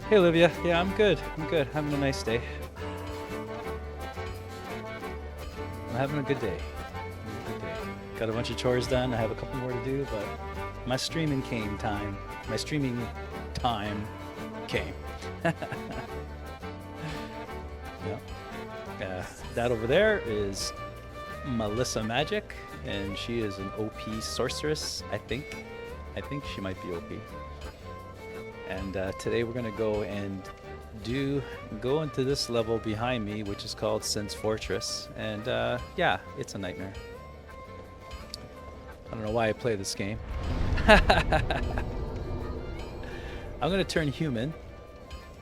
Hey Olivia, yeah, I'm good. I'm good. Having a nice day. I'm having a good day. Having a good day. Got a bunch of chores done. I have a couple more to do, but my streaming came time. My streaming time came. Yeah. That over there is Melissa Magic, and she is an OP sorceress. I think she might be OP. And today we're gonna go and go into this level behind me, which is called Sin's Fortress. And yeah, it's a nightmare. I don't know why I play this game. I'm gonna turn human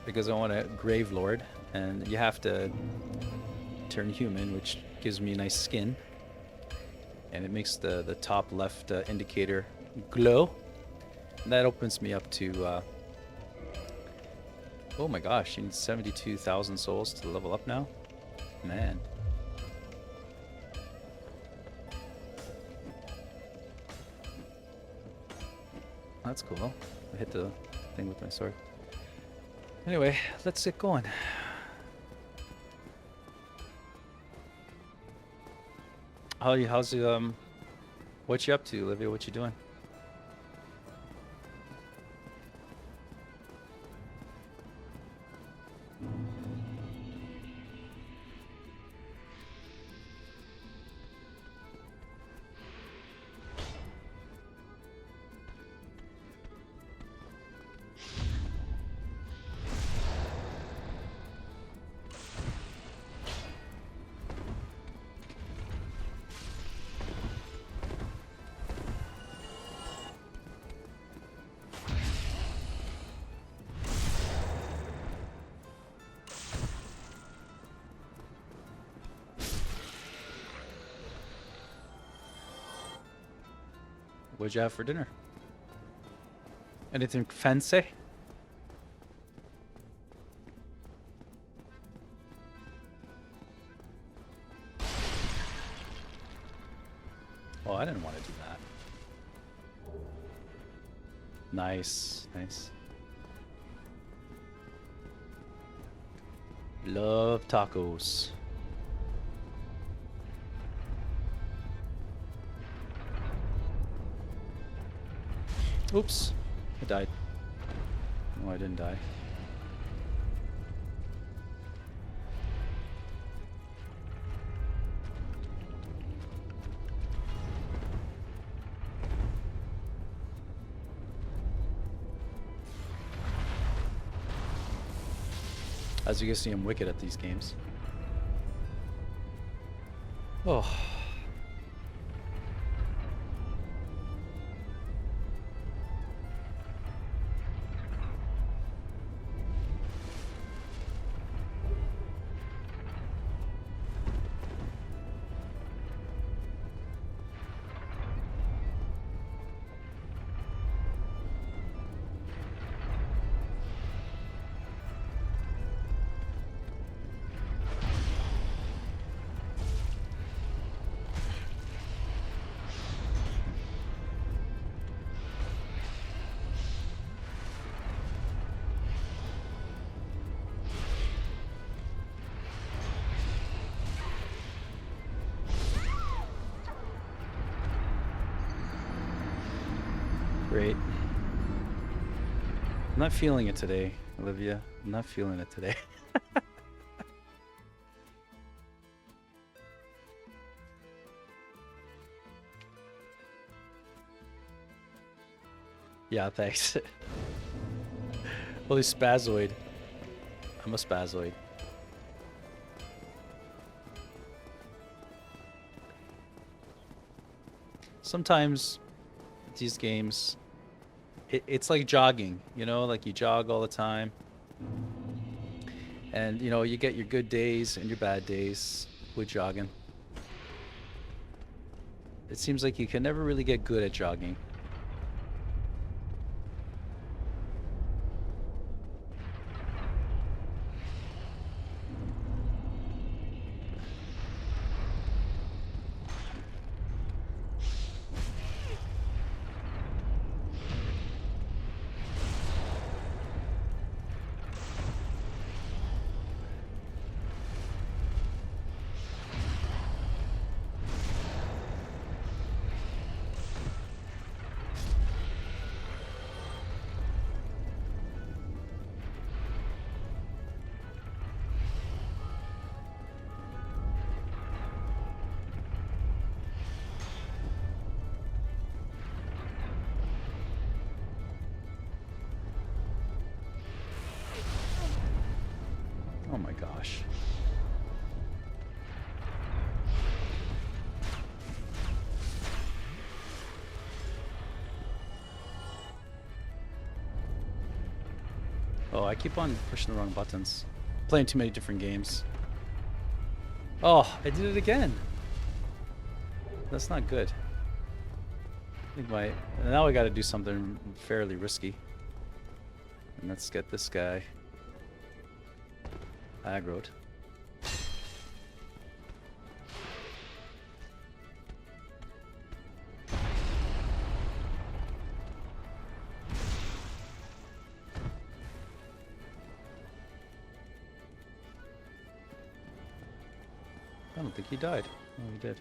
because I want a Grave Lord, and you have to turn human, which gives me a nice skin, and it makes the top left indicator glow. And that opens me up to. Oh my gosh, you need 72,000 souls to level up now? Man. That's cool. I hit the thing with my sword. Anyway, let's get going. How's what you up to, Olivia? What you doing? What'd you have for dinner? Anything fancy? Oh, I didn't want to do that. Nice, nice. Love tacos. Oops, I died. No, I didn't die. As you can see, I'm wicked at these games. Oh. Great. I'm not feeling it today, Olivia. I'm not feeling it today. Yeah, thanks. Holy spazoid. I'm a spazoid. Sometimes these games, it's like jogging, you know, like you jog all the time. And, you know, you get your good days and your bad days with jogging. It seems like you can never really get good at jogging. Oh, I keep on pushing the wrong buttons. Playing too many different games. Oh, I did it again. That's not good. I think now I got to do something fairly risky. And let's get this guy aggroed. I don't think he died. Oh, he did.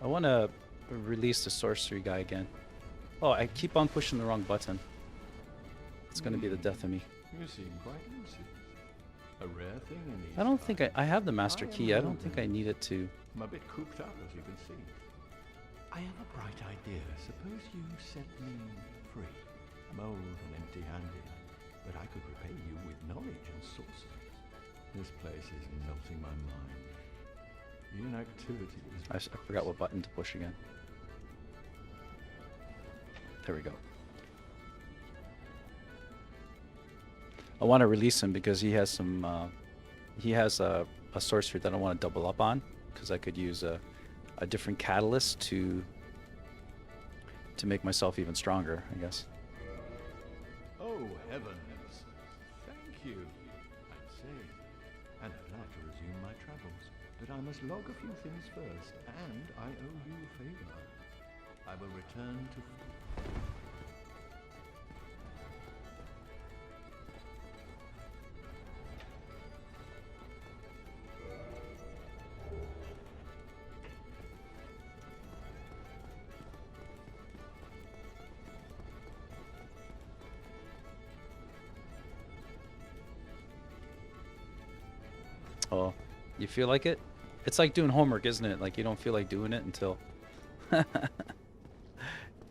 I want to release the sorcery guy again. Oh, I keep on pushing the wrong button. It's going to be the death of me. You seem quite lucid. A rare thing in these I don't think times. I have the master key. I don't think I need it to. I'm a bit cooped up, as you can see. I have a bright idea. Suppose you set me free. I'm old and empty-handed, but I could repay you with knowledge and sorcery. This place is melting my mind. The inactivity is... I forgot what button to push again. There we go. I want to release him because he has some. He has a sorcery that I want to double up on because I could use a different catalyst to make myself even stronger, I guess. Oh, heavens. Thank you, I'd say. And I'd like to resume my travels. But I must log a few things first, and I owe you a favor. I will return to... Oh, you feel like it? It's like doing homework, isn't it? Like you don't feel like doing it until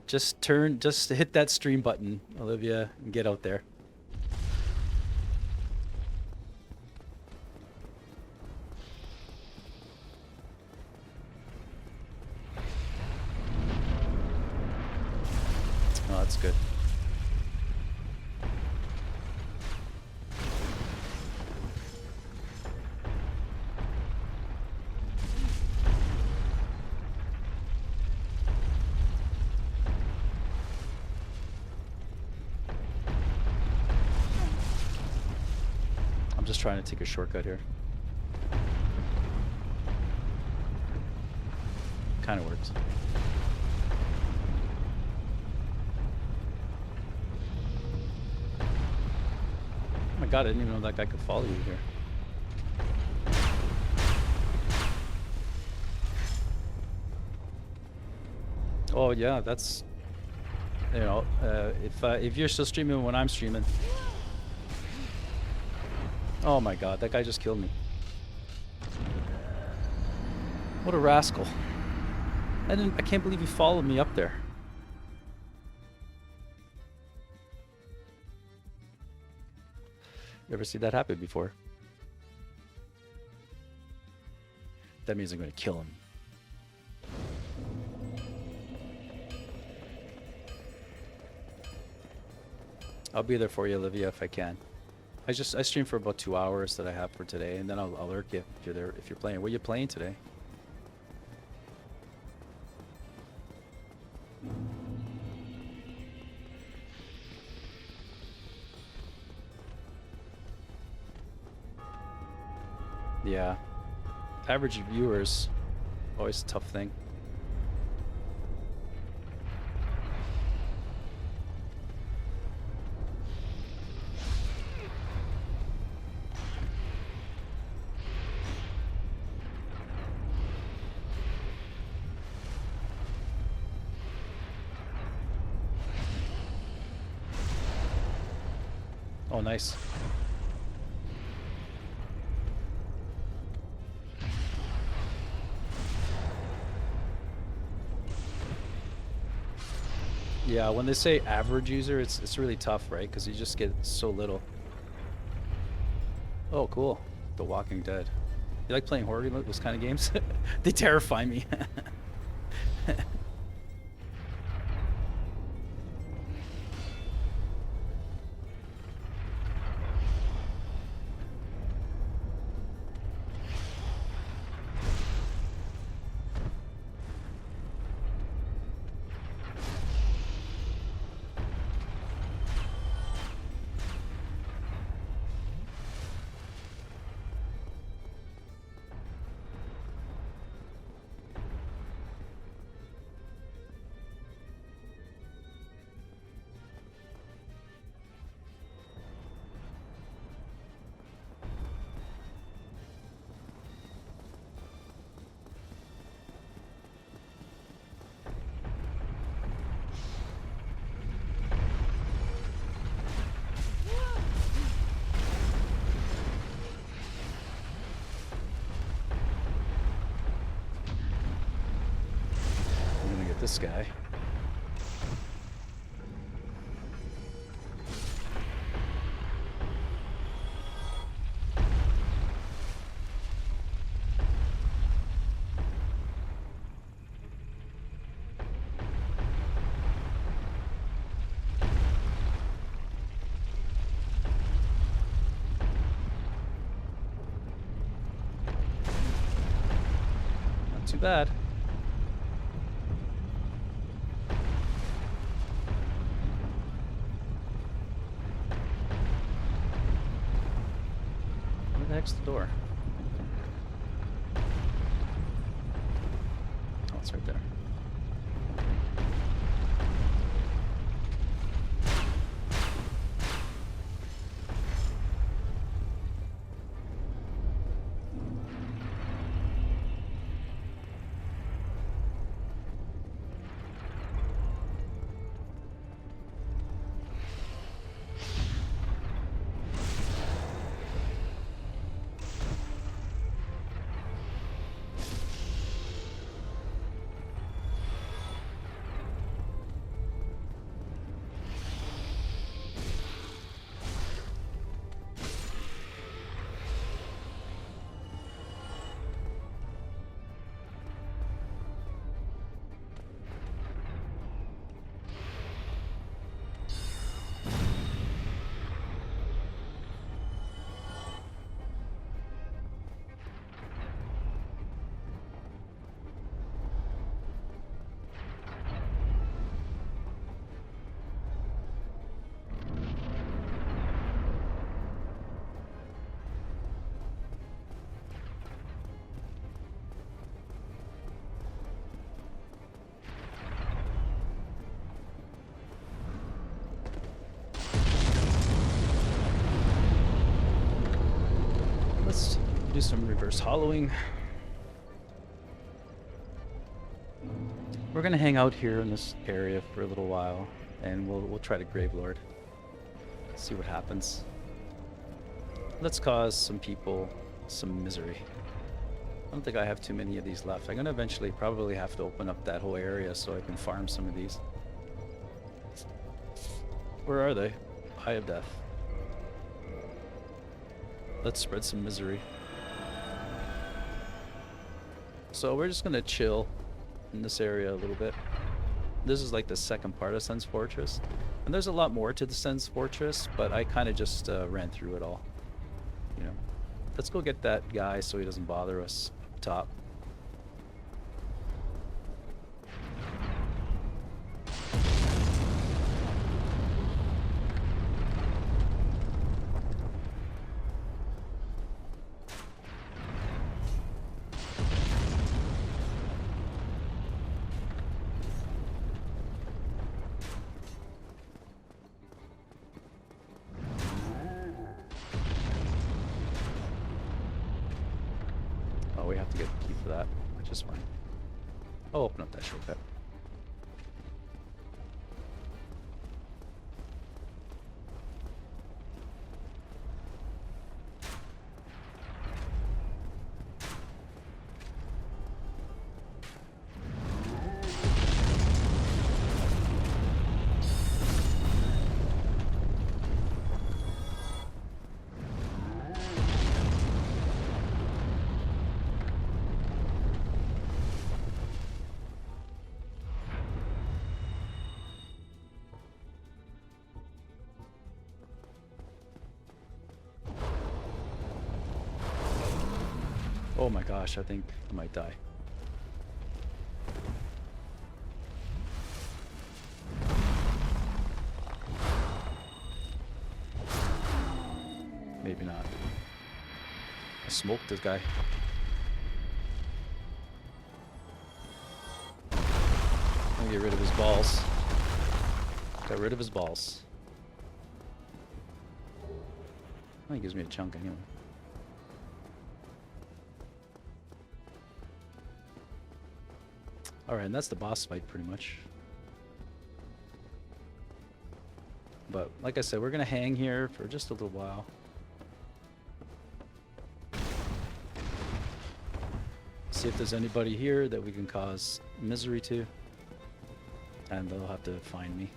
just hit that stream button, Olivia, and get out there. Oh, that's good. Just trying to take a shortcut here. Kind of works. Oh my god, I didn't even know that guy could follow you here. Oh yeah, that's, you know, if you're still streaming when I'm streaming. Oh my god, that guy just killed me. What a rascal. I can't believe he followed me up there. You ever see that happen before? That means I'm going to kill him. I'll be there for you, Olivia, if I can. I stream for about 2 hours that I have for today, and then I'll alert you if you're there, if you're playing. What are you playing today? Yeah. Average viewers, always a tough thing. Oh, nice. Yeah, when they say average user, it's really tough, right? Because you just get so little. Oh, cool. The Walking Dead. You like playing horror, those kind of games? They terrify me. this guy. Not too bad. Where the heck's the door? Oh, it's right there. Let's do some reverse hollowing. We're gonna hang out here in this area for a little while, and we'll try to Gravelord. See what happens. Let's cause some people some misery. I don't think I have too many of these left. I'm gonna eventually probably have to open up that whole area so I can farm some of these. Where are they? Eye of Death. Let's spread some misery. So we're just gonna chill in this area a little bit. This is like the second part of Sen's Fortress. And there's a lot more to the Sen's Fortress, but I kind of just ran through it all. You know. Let's go get that guy so he doesn't bother us up top. We have to get the key for that, which is fine. I'll open up that shortcut. Oh my gosh, I think I might die. Maybe not. I smoked this guy. I'm gonna get rid of his balls. Got rid of his balls. I think he gives me a chunk anyway. Alright, and that's the boss fight pretty much. But like I said, we're gonna hang here for just a little while. See if there's anybody here that we can cause misery to. and they'll have to find me.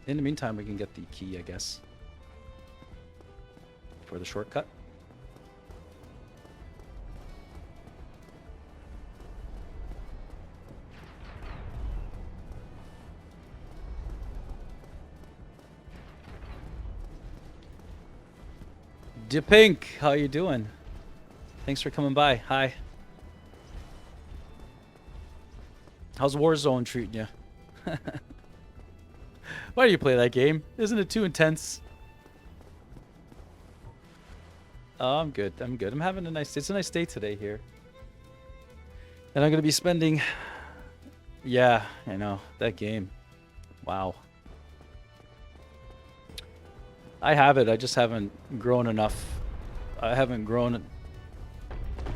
In the meantime, we can get the key, I guess, for the shortcut. Pink, how you doing? Thanks for coming by. Hi. How's Warzone treating you? Why do you play that game? Isn't it too intense? Oh, I'm good. I'm good. I'm having a nice... It's a nice day today here. And I'm going to be spending... Yeah, I know. That game. Wow. I have it. I just haven't grown enough. I haven't grown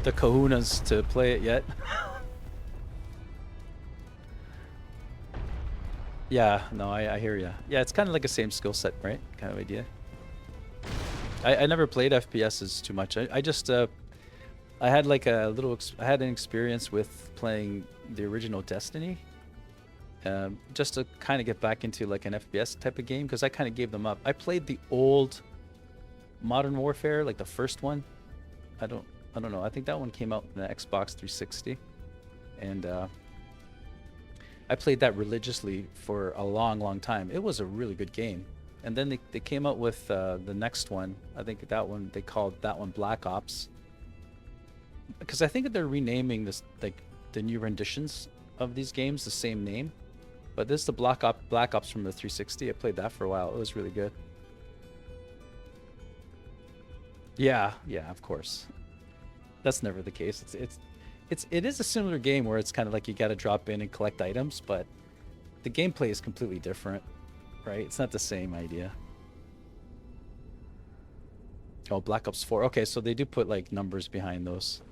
the kahunas to play it yet. Yeah, no, I hear ya. Yeah, it's kind of like a same skill set, right? Kind of idea. I never played FPSs too much. I just I had like a little I had an experience with playing the original Destiny, just to kind of get back into like an FPS type of game, because I kind of gave them up. I played the old Modern Warfare, like the first one. I don't know. I think that one came out in the Xbox 360, and I played that religiously for a long time. It was a really good game. And then they came out with the next one. I think that one, they called that one Black Ops. Because I think they're renaming this, like, the new renditions of these games the same name. But this is the Black Ops from the 360. I played that for a while. It was really good. Yeah, of course. That's never the case. It is a similar game where it's kind of like you got to drop in and collect items, but the gameplay is completely different, right? It's not the same idea. Oh, Black Ops 4. Okay, so they do put like numbers behind those.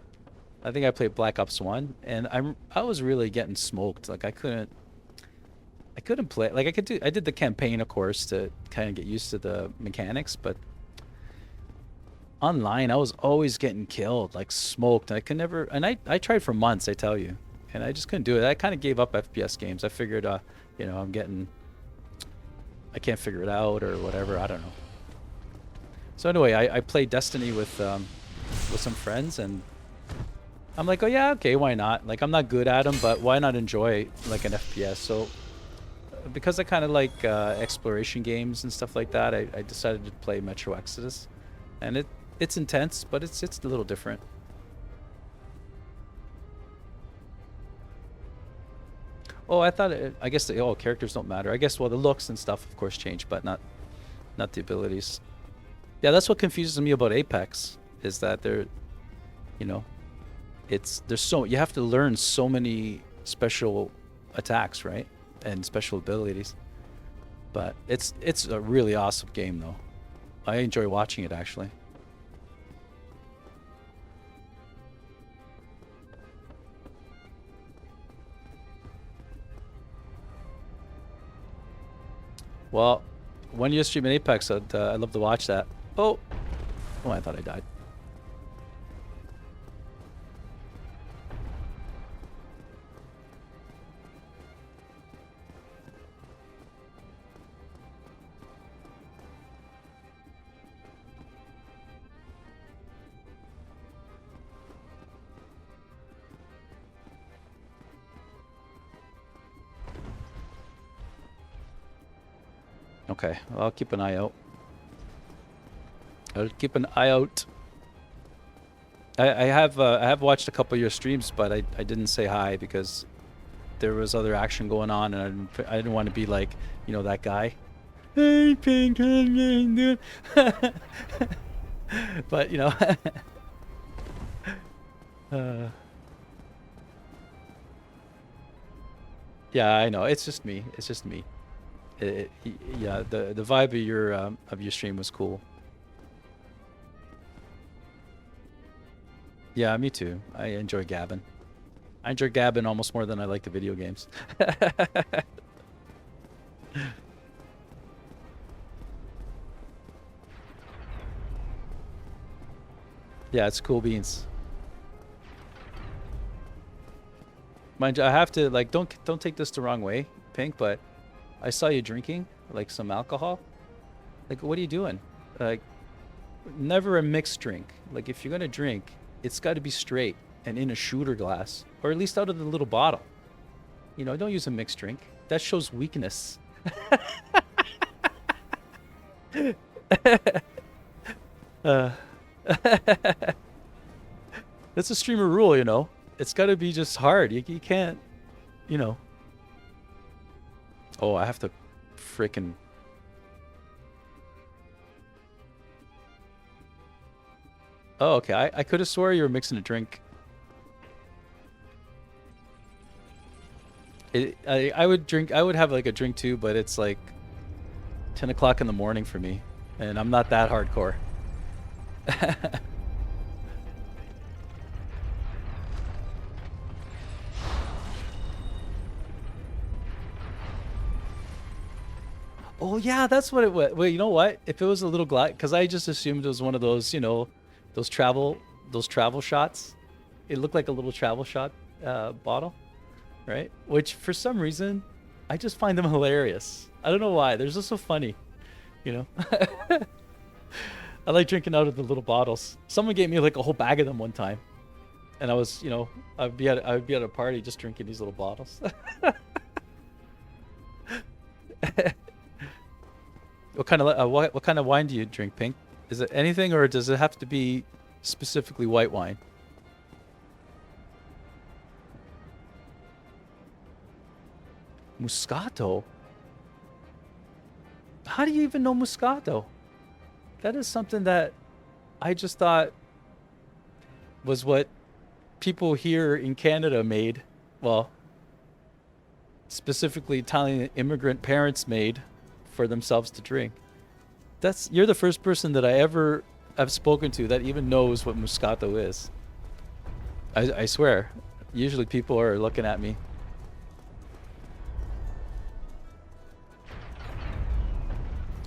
I think I played Black Ops 1, and I was really getting smoked. Like I couldn't play. Like I did the campaign, of course, to kind of get used to the mechanics, but online I was always getting killed, like smoked. I could never, and I tried for months, I tell you, and I just couldn't do it. I kind of gave up FPS games. I figured you know, I can't figure it out or whatever, I don't know. So anyway, I played Destiny with some friends, and I'm like, oh yeah, okay, why not? Like I'm not good at them, but why not enjoy like an FPS? So because I kind of like exploration games and stuff like that, I decided to play Metro Exodus, and it's intense, but it's a little different. Oh, I thought I guess characters don't matter. I guess, well, the looks and stuff of course change, but not the abilities. Yeah, that's what confuses me about Apex, is that they're, you know, you have to learn so many special attacks, right? And special abilities. But it's a really awesome game though. I enjoy watching it actually. Well, when you stream in Apex, I'd love to watch that. Oh, I thought I died. Okay, well, I'll keep an eye out. I'll keep an eye out. I have watched a couple of your streams, but I didn't say hi because there was other action going on, and I didn't want to be like, you know, that guy. Hey, Pink, but you know. Yeah, I know. It's just me. It's just me. Yeah, the vibe of your stream was cool. Yeah, me too. I enjoy gabbing. I enjoy gabbing almost more than I like the video games. Yeah, it's cool beans. Mind you, I have to like don't take this the wrong way, Pink, but I saw you drinking like some alcohol. Like, what are you doing? Like, never a mixed drink. Like, if you're gonna drink, it's got to be straight and in a shooter glass, or at least out of the little bottle. You know, don't use a mixed drink. That shows weakness. uh, that's a streamer rule, you know. It's got to be just hard. You can't, you know. Oh, I have to frickin'. Oh, okay. I could have swore you were mixing a drink. I would drink. I would have like a drink too, but it's like 10 o'clock in the morning for me, and I'm not that hardcore. Oh yeah, that's what it was. Wait, you know what? If it was a little glass, because I just assumed it was one of those, you know, those travel shots. It looked like a little travel shot bottle, right? Which for some reason, I just find them hilarious. I don't know why. They're just so funny, you know. I like drinking out of the little bottles. Someone gave me like a whole bag of them one time, and I was, you know, I would be at a party just drinking these little bottles. What kind of wine do you drink, Pink? Is it anything, or does it have to be specifically white wine? Moscato? How do you even know Moscato? That is something that I just thought was what people here in Canada made. Well, specifically Italian immigrant parents made for themselves to drink. You're the first person that I ever have spoken to that even knows what Moscato is. I swear. Usually people are looking at me.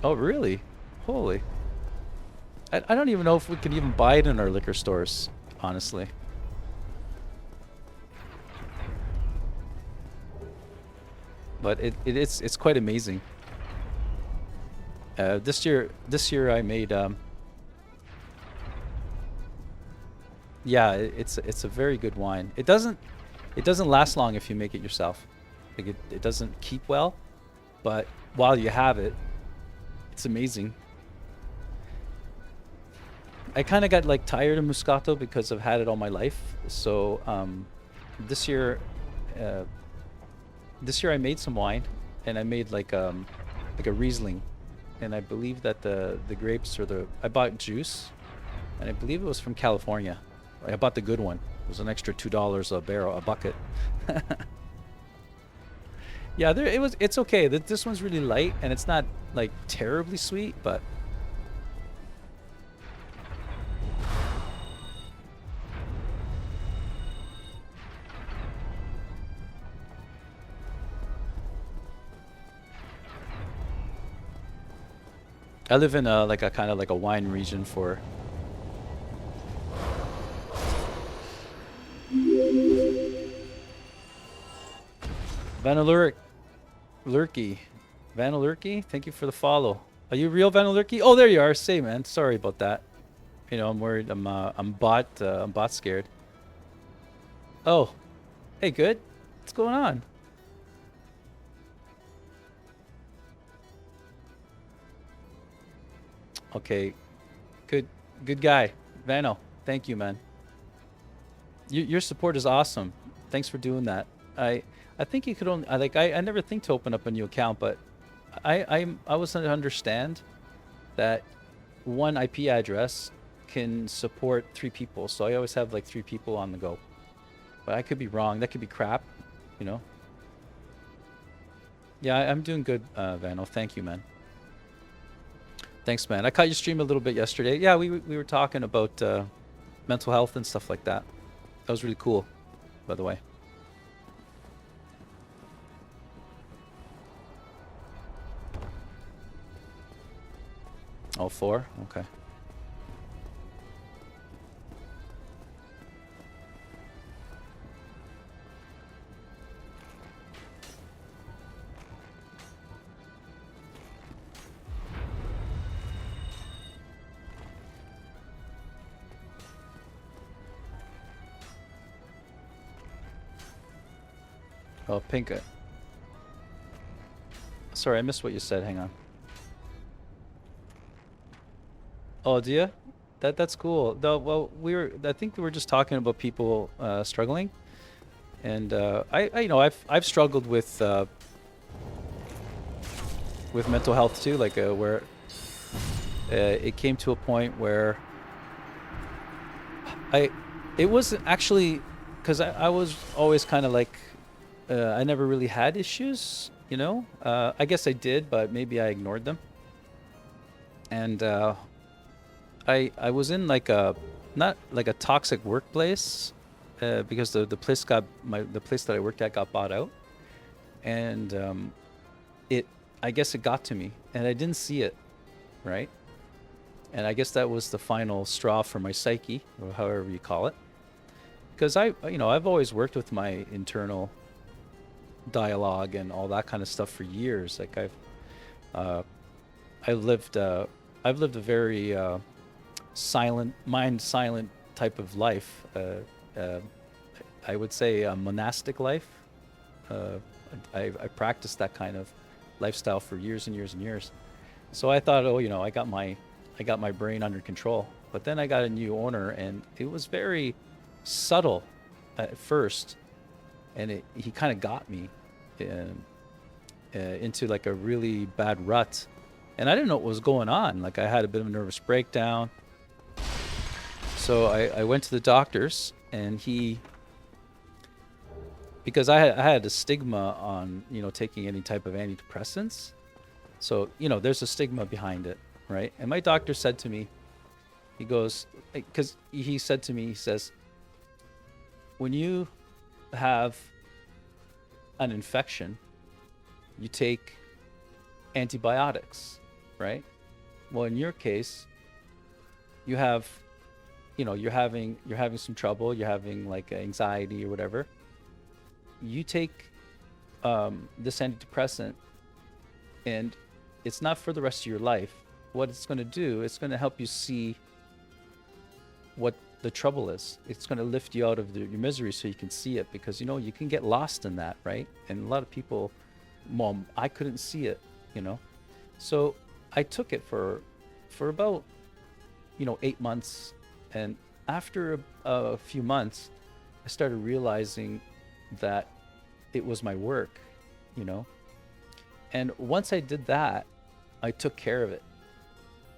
Oh, really? Holy. I don't even know if we can even buy it in our liquor stores, honestly. But it's quite amazing. This year I made yeah, it's a very good wine. It doesn't last long if you make it yourself. Like it doesn't keep well, but while you have it, it's amazing. I kind of got like tired of Moscato because I've had it all my life. So this year I made some wine, and I made like a Riesling. And I believe that the grapes I bought juice, and I believe it was from California. I bought the good one. It was an extra $2 a bucket. Yeah, it's okay. This one's really light, and it's not like terribly sweet, but I live in a kind of like a wine region for. Vanalurky. Thank you for the follow. Are you real Vanalurky? Oh, there you are. Say, man, sorry about that. You know, I'm worried. I'm bot scared. Oh, hey, good. What's going on? Okay, good guy, Vano. Thank you, man. Your support is awesome. Thanks for doing that. I think you could only I never think to open up a new account, but I was to understand that one IP address can support 3 people, so I always have like 3 people on the go. But I could be wrong. That could be crap, you know. Yeah, I'm doing good, Vano. Thank you, man. Thanks, man. I caught you stream a little bit yesterday. Yeah, we were talking about mental health and stuff like that. That was really cool, by the way. All 4? Okay. Oh, pink. Sorry, I missed what you said. Hang on. Oh, do you? That's cool. Though, well, I think we were just talking about people struggling, and I, you know, I've struggled with mental health too, like where it came to a point where it wasn't actually, because I was always kind of like, I never really had issues, you know. I guess I did, but maybe I ignored them. And I was in like a, not like a toxic workplace, because the place the place that I worked at got bought out, and it I guess it got to me, and I didn't see it, right? And I guess that was the final straw for my psyche, or however you call it, because you know, I've always worked with my internal dialogue and all that kind of stuff for years. Like uh, I've lived a very silent type of life. I would say a monastic life. I practiced that kind of lifestyle for years and years and years. So I thought, oh, you know, I got my brain under control. But then I got a new owner, and it was very subtle at first, and he kind of got me into like a really bad rut, and I didn't know what was going on. Like, I had a bit of a nervous breakdown. So I went to the doctors, and because I had a stigma on, you know, taking any type of antidepressants. So, you know, there's a stigma behind it, right? And my doctor said to me, he goes, because he said to me, he says, when you have an infection, you take antibiotics, right? Well, in your case, you have, you know, you're having some trouble, you're having like anxiety or whatever. You take this antidepressant, and it's not for the rest of your life. What it's going to do, it's going to help you see what the trouble is. It's going to lift you out of your misery so you can see it, because, you know, you can get lost in that, right? And a lot of people, Mom, I couldn't see it, you know. So I took it for about, you know, 8 months, and after a few months, I started realizing that it was my work, you know. And once I did that, I took care of it,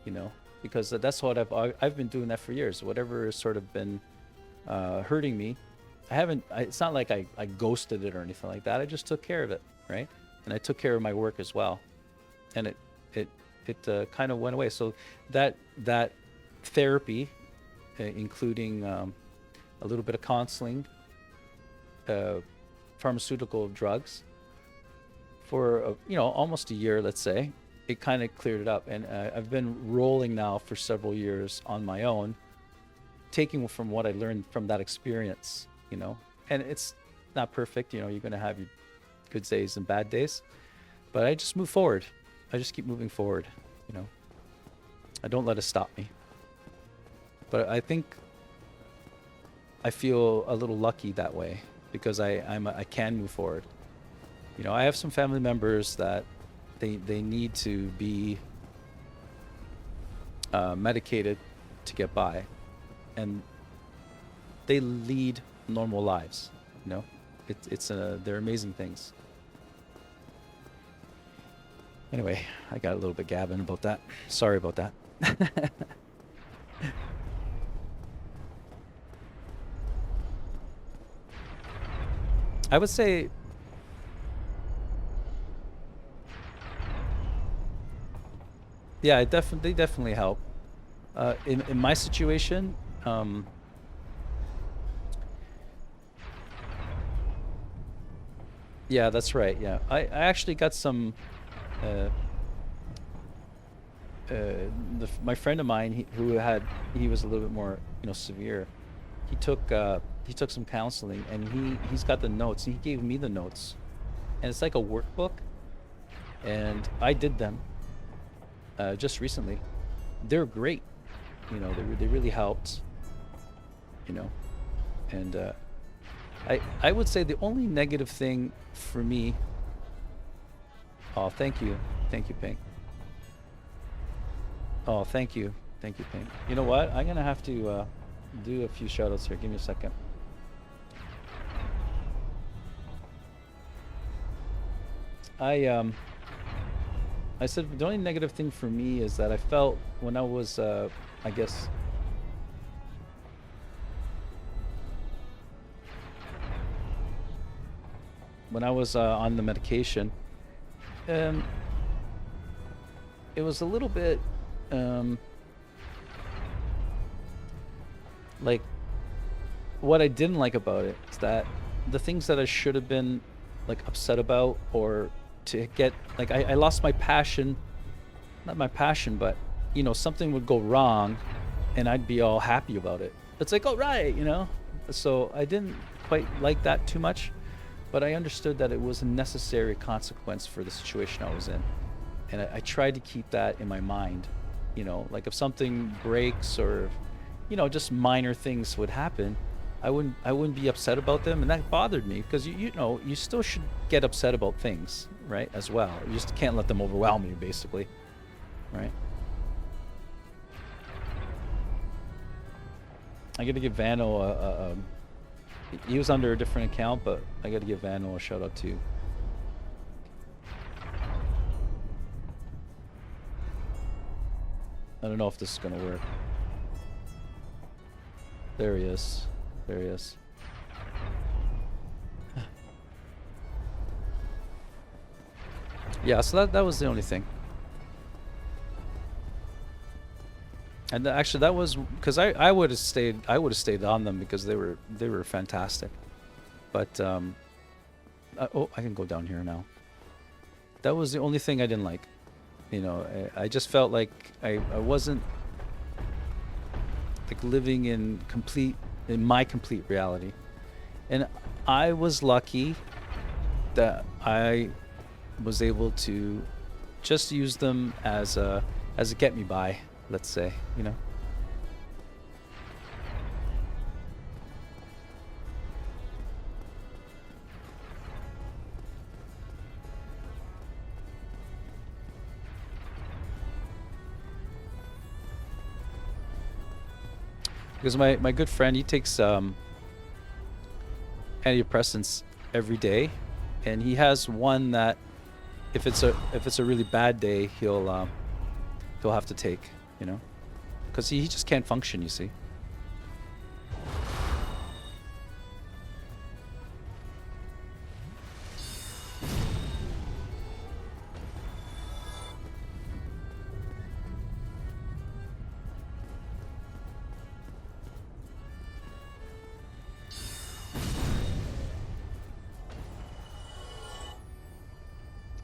you know, because that's what I've been doing that for years. Whatever has sort of been hurting me, it's not like I ghosted it or anything like that. I just took care of it, right? And I took care of my work as well, and it kind of went away. So that therapy, including a little bit of counseling, pharmaceutical drugs, for you know, almost a year, let's say, it kind of cleared it up. And I've been rolling now for several years on my own, taking from what I learned from that experience, you know. And it's not perfect, you know, you're going to have your good days and bad days, but I just move forward. I just keep moving forward, you know. I don't let it stop me. But I think I feel a little lucky that way, because I can move forward. You know, I have some family members that they need to be medicated to get by, and they lead normal lives. You know, they're amazing things. Anyway, I got a little bit gabbing about that. Sorry about that. I would say yeah, they definitely help. In my situation, yeah, that's right. Yeah, I actually got some. Uh, my friend of mine, he was a little bit more, you know, severe. He took some counseling, and he's got the notes. And he gave me the notes, and it's like a workbook, and I did them just recently. They're great, you know. They really helped, you know, and I would say the only negative thing for me. Oh, thank you, Pink. Oh, thank you, Pink. You know what? I'm gonna have to do a few shoutouts here. Give me a second. I said the only negative thing for me is that I felt when I was, I guess, when I was on the medication, it was a little bit, like, what I didn't like about it is that the things that I should have been, like, upset about or to get, like, I lost my passion, not my passion, but, you know, something would go wrong and I'd be all happy about it. It's like, oh, right, you know? So I didn't quite like that too much, but I understood that it was a necessary consequence for the situation I was in. And I tried to keep that in my mind, you know, like if something breaks or, you know, just minor things would happen, I wouldn't be upset about them, and that bothered me because you know, you still should get upset about things, right, as well. You just can't let them overwhelm you, basically, right? I gotta give Vano he was under a different account, but I gotta give Vano a shout out too. I don't know if this is gonna work. There he is. There he is. Yeah, so that was the only thing. And actually that was because I would have stayed on them because they were fantastic. But oh, I can go down here now. That was the only thing I didn't like. You know, I just felt like I wasn't like living in my complete reality. And I was lucky that I was able to just use them as a get me by, let's say, you know. Because my good friend, he takes antidepressants every day, and he has one that if it's a really bad day, he'll have to take, you know, because he just can't function, you see.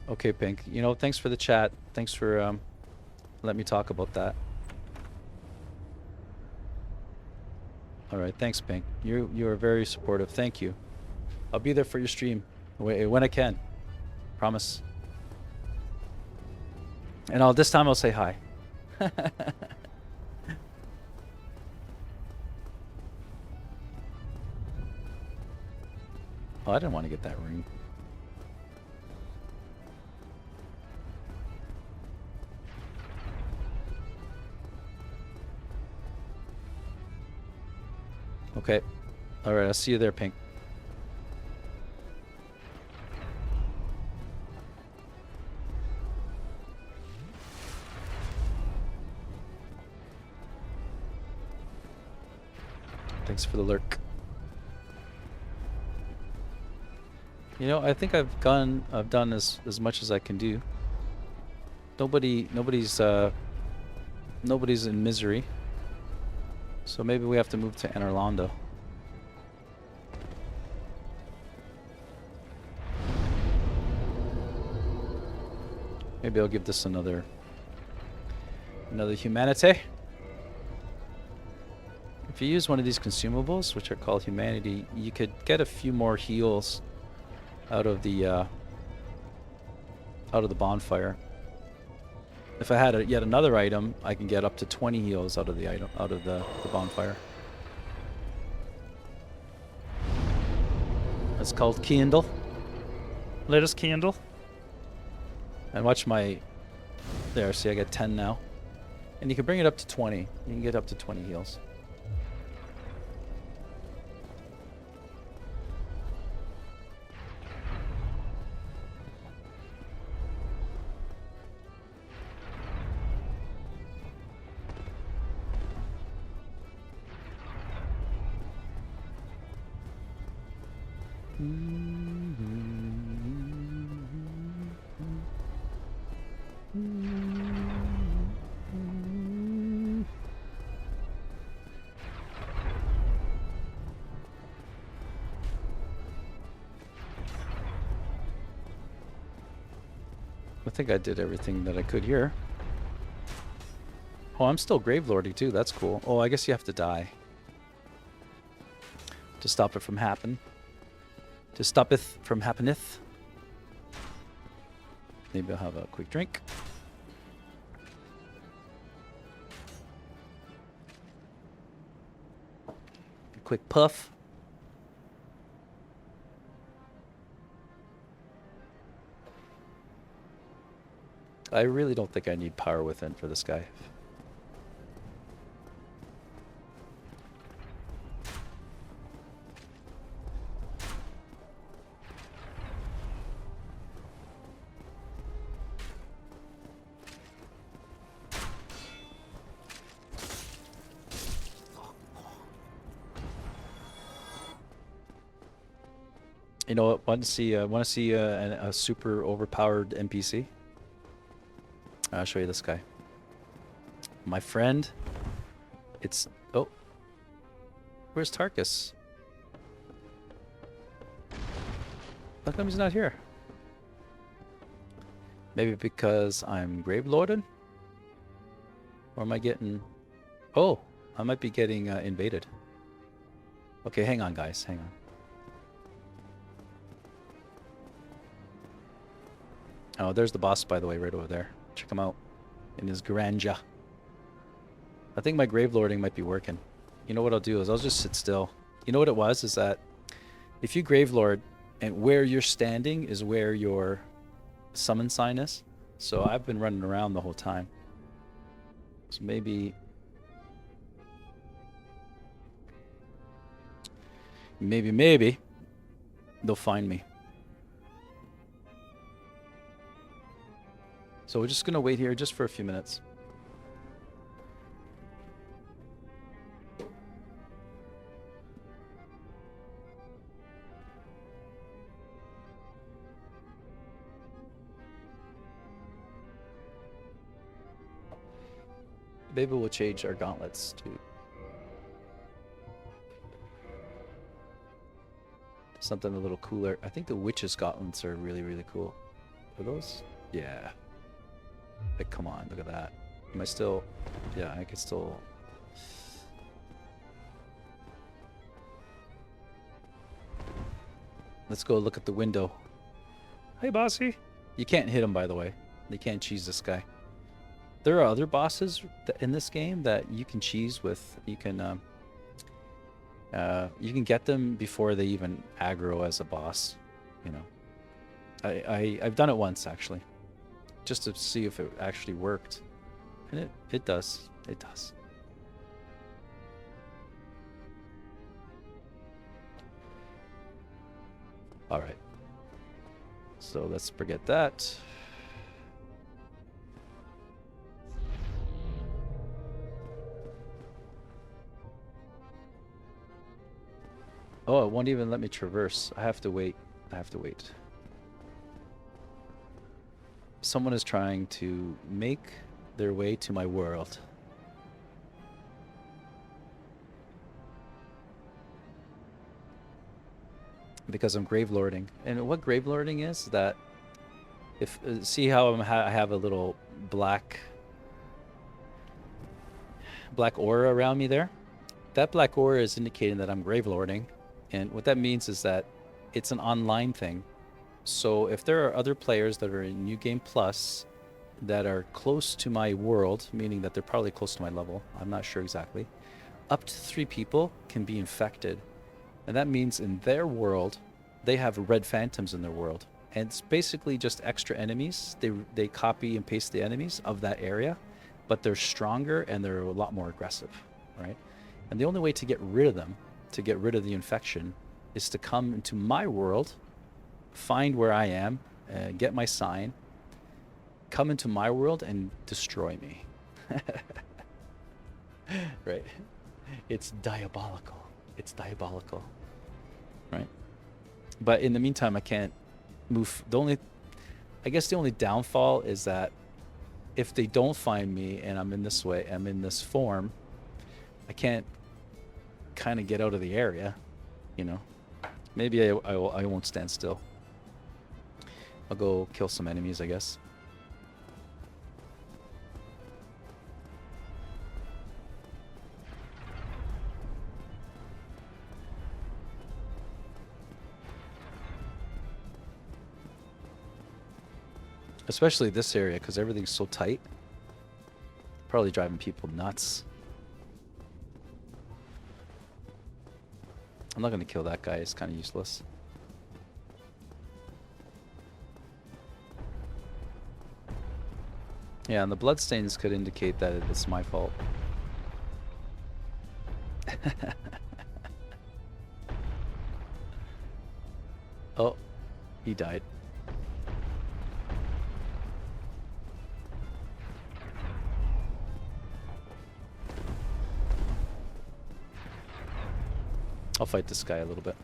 Okay, Pink. You know, thanks for the chat. Thanks for letting me talk about that. All right, thanks, Pink. You are very supportive. Thank you. I'll be there for your stream when I can. Promise. And this time I'll say hi. Oh, I didn't want to get that ring. Okay. All right, I'll see you there, Pink. Thanks for the lurk. You know, I think I've done as much as I can do. Nobody's in misery. So maybe we have to move to Anorlando. Maybe I'll give this another humanity. If you use one of these consumables, which are called humanity, you could get a few more heals out of the bonfire. If I had yet another item, I can get up to 20 heals out of the bonfire. It's called Kindle. Latest candle. And watch my... There, see I got 10 now. And you can bring it up to 20. You can get up to 20 heals. I think I did everything that I could here. Oh, I'm still Gravelording too. That's cool. Oh, I guess you have to die to stop it from happen. To stop it from happeneth. Maybe I'll have a quick drink. A quick puff. I really don't think I need power within for this guy. You know what? Want to see a super overpowered NPC? I'll show you this guy. My friend. It's... Oh. Where's Tarkus? How come he's not here? Maybe because I'm Gravelorded? Or am I getting... Oh! I might be getting invaded. Okay, hang on, guys. Hang on. Oh, there's the boss, by the way, right over there. Check him out in his grandeur. I think my Gravelording might be working. You know what I'll do is I'll just sit still. You know what it was? Is that if you Gravelord and where you're standing is where your summon sign is. So I've been running around the whole time. So maybe they'll find me. So we're just going to wait here just for a few minutes. Maybe we'll change our gauntlets to something a little cooler. I think the witch's gauntlets are really, really cool. Are those? Yeah. Like, come on, look at that. Am I still... Yeah, I can still... Let's go look at the window. Hey, bossy. You can't hit him, by the way. You can't cheese this guy. There are other bosses in this game that you can cheese with. You can get them before they even aggro as a boss. You know, I've done it once actually, just to see if it actually worked, and it does. It does. All right. So let's forget that. Oh, it won't even let me traverse. I have to wait. I have to wait. Someone is trying to make their way to my world. Because I'm Gravelording. And what Gravelording is that if see how I have a little black aura around me there? That black aura is indicating that I'm Gravelording. And what that means is that it's an online thing. So if there are other players that are in New Game Plus that are close to my world, meaning that they're probably close to my level, I'm not sure exactly, up to 3 people can be infected. And that means in their world, they have red phantoms in their world, and it's basically just extra enemies. They copy and paste the enemies of that area, but they're stronger and they're a lot more aggressive, right? And the only way to get rid of them, to get rid of the infection, is to come into my world, find where I am, get my sign, come into my world and destroy me. Right? It's diabolical. It's diabolical. Right? But in the meantime, I can't move. I guess the only downfall is that if they don't find me and I'm in this way, I'm in this form, I can't kind of get out of the area, you know? Maybe I won't stand still. I'll go kill some enemies, I guess. Especially this area, because everything's so tight. Probably driving people nuts. I'm not going to kill that guy. It's kind of useless. Yeah, and the bloodstains could indicate that it's my fault. Oh, he died. I'll fight this guy a little bit.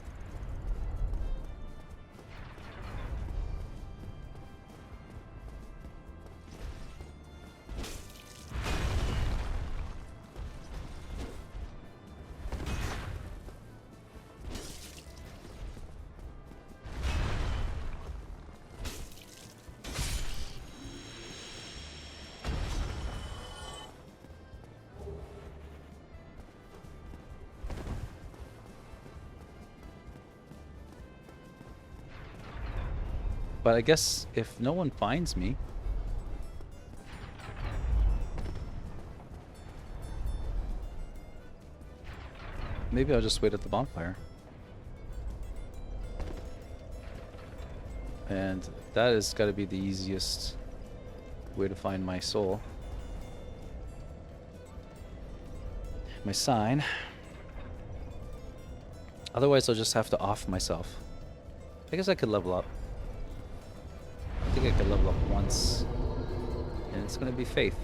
But I guess if no one finds me, maybe I'll just wait at the bonfire. And that has got to be the easiest way to find my soul. My sign. Otherwise, I'll just have to off myself. I guess I could level up. I think I could level up once, and it's going to be faith.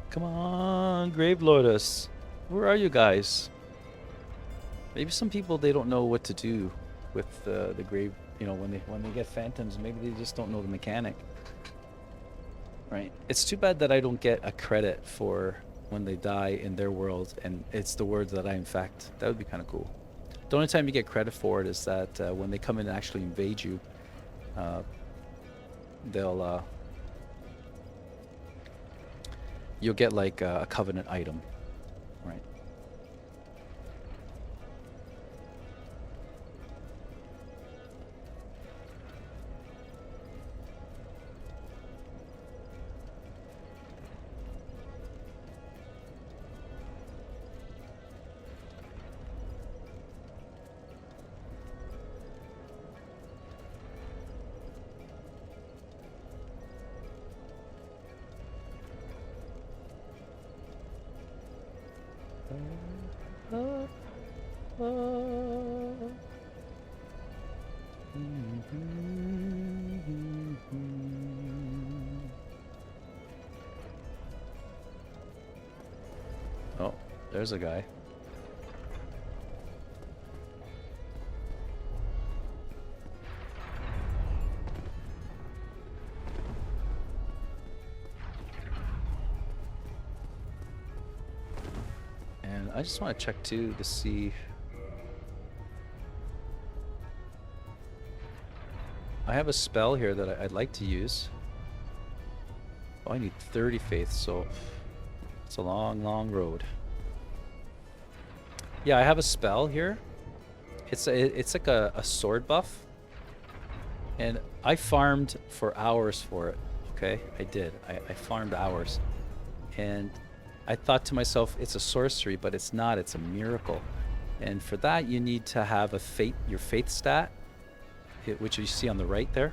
Come on, Grave Lotus. Where are you guys? Maybe some people, they don't know what to do with the grave. You know, when they get phantoms, maybe they just don't know the mechanic. Right. It's too bad that I don't get a credit for when they die in their world, and it's the words that I infect. That would be kind of cool. The only time you get credit for it is that when they come in and actually invade you, you'll get like a covenant item, right? Oh, there's a guy. And I just want to check too to see. I have a spell here that I'd like to use. Oh, I need 30 faith, so it's a long, long road. Yeah, I have a spell here. It's like a sword buff, And I farmed for hours for it. Okay, I did. I farmed hours, and I thought to myself, it's a sorcery, but it's not. It's a miracle. And for that, you need to have your faith stat, which you see on the right there,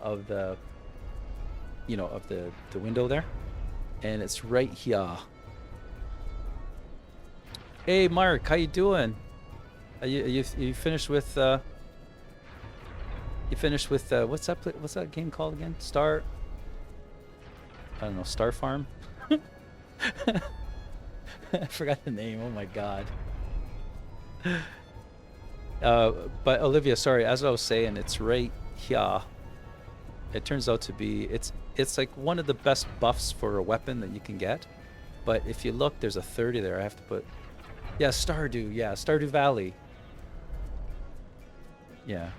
of the, of the window there, and it's right here. Hey, Mark, how you doing? You finished with what's that game called again? I don't know, Star Farm. I forgot the name. Oh my god. But Olivia, sorry, as I was saying, it's right here. It turns out to be it's like one of the best buffs for a weapon that you can get. But if you look, there's a 30 there. I have to put, yeah, Stardew. Yeah, Stardew Valley. Yeah.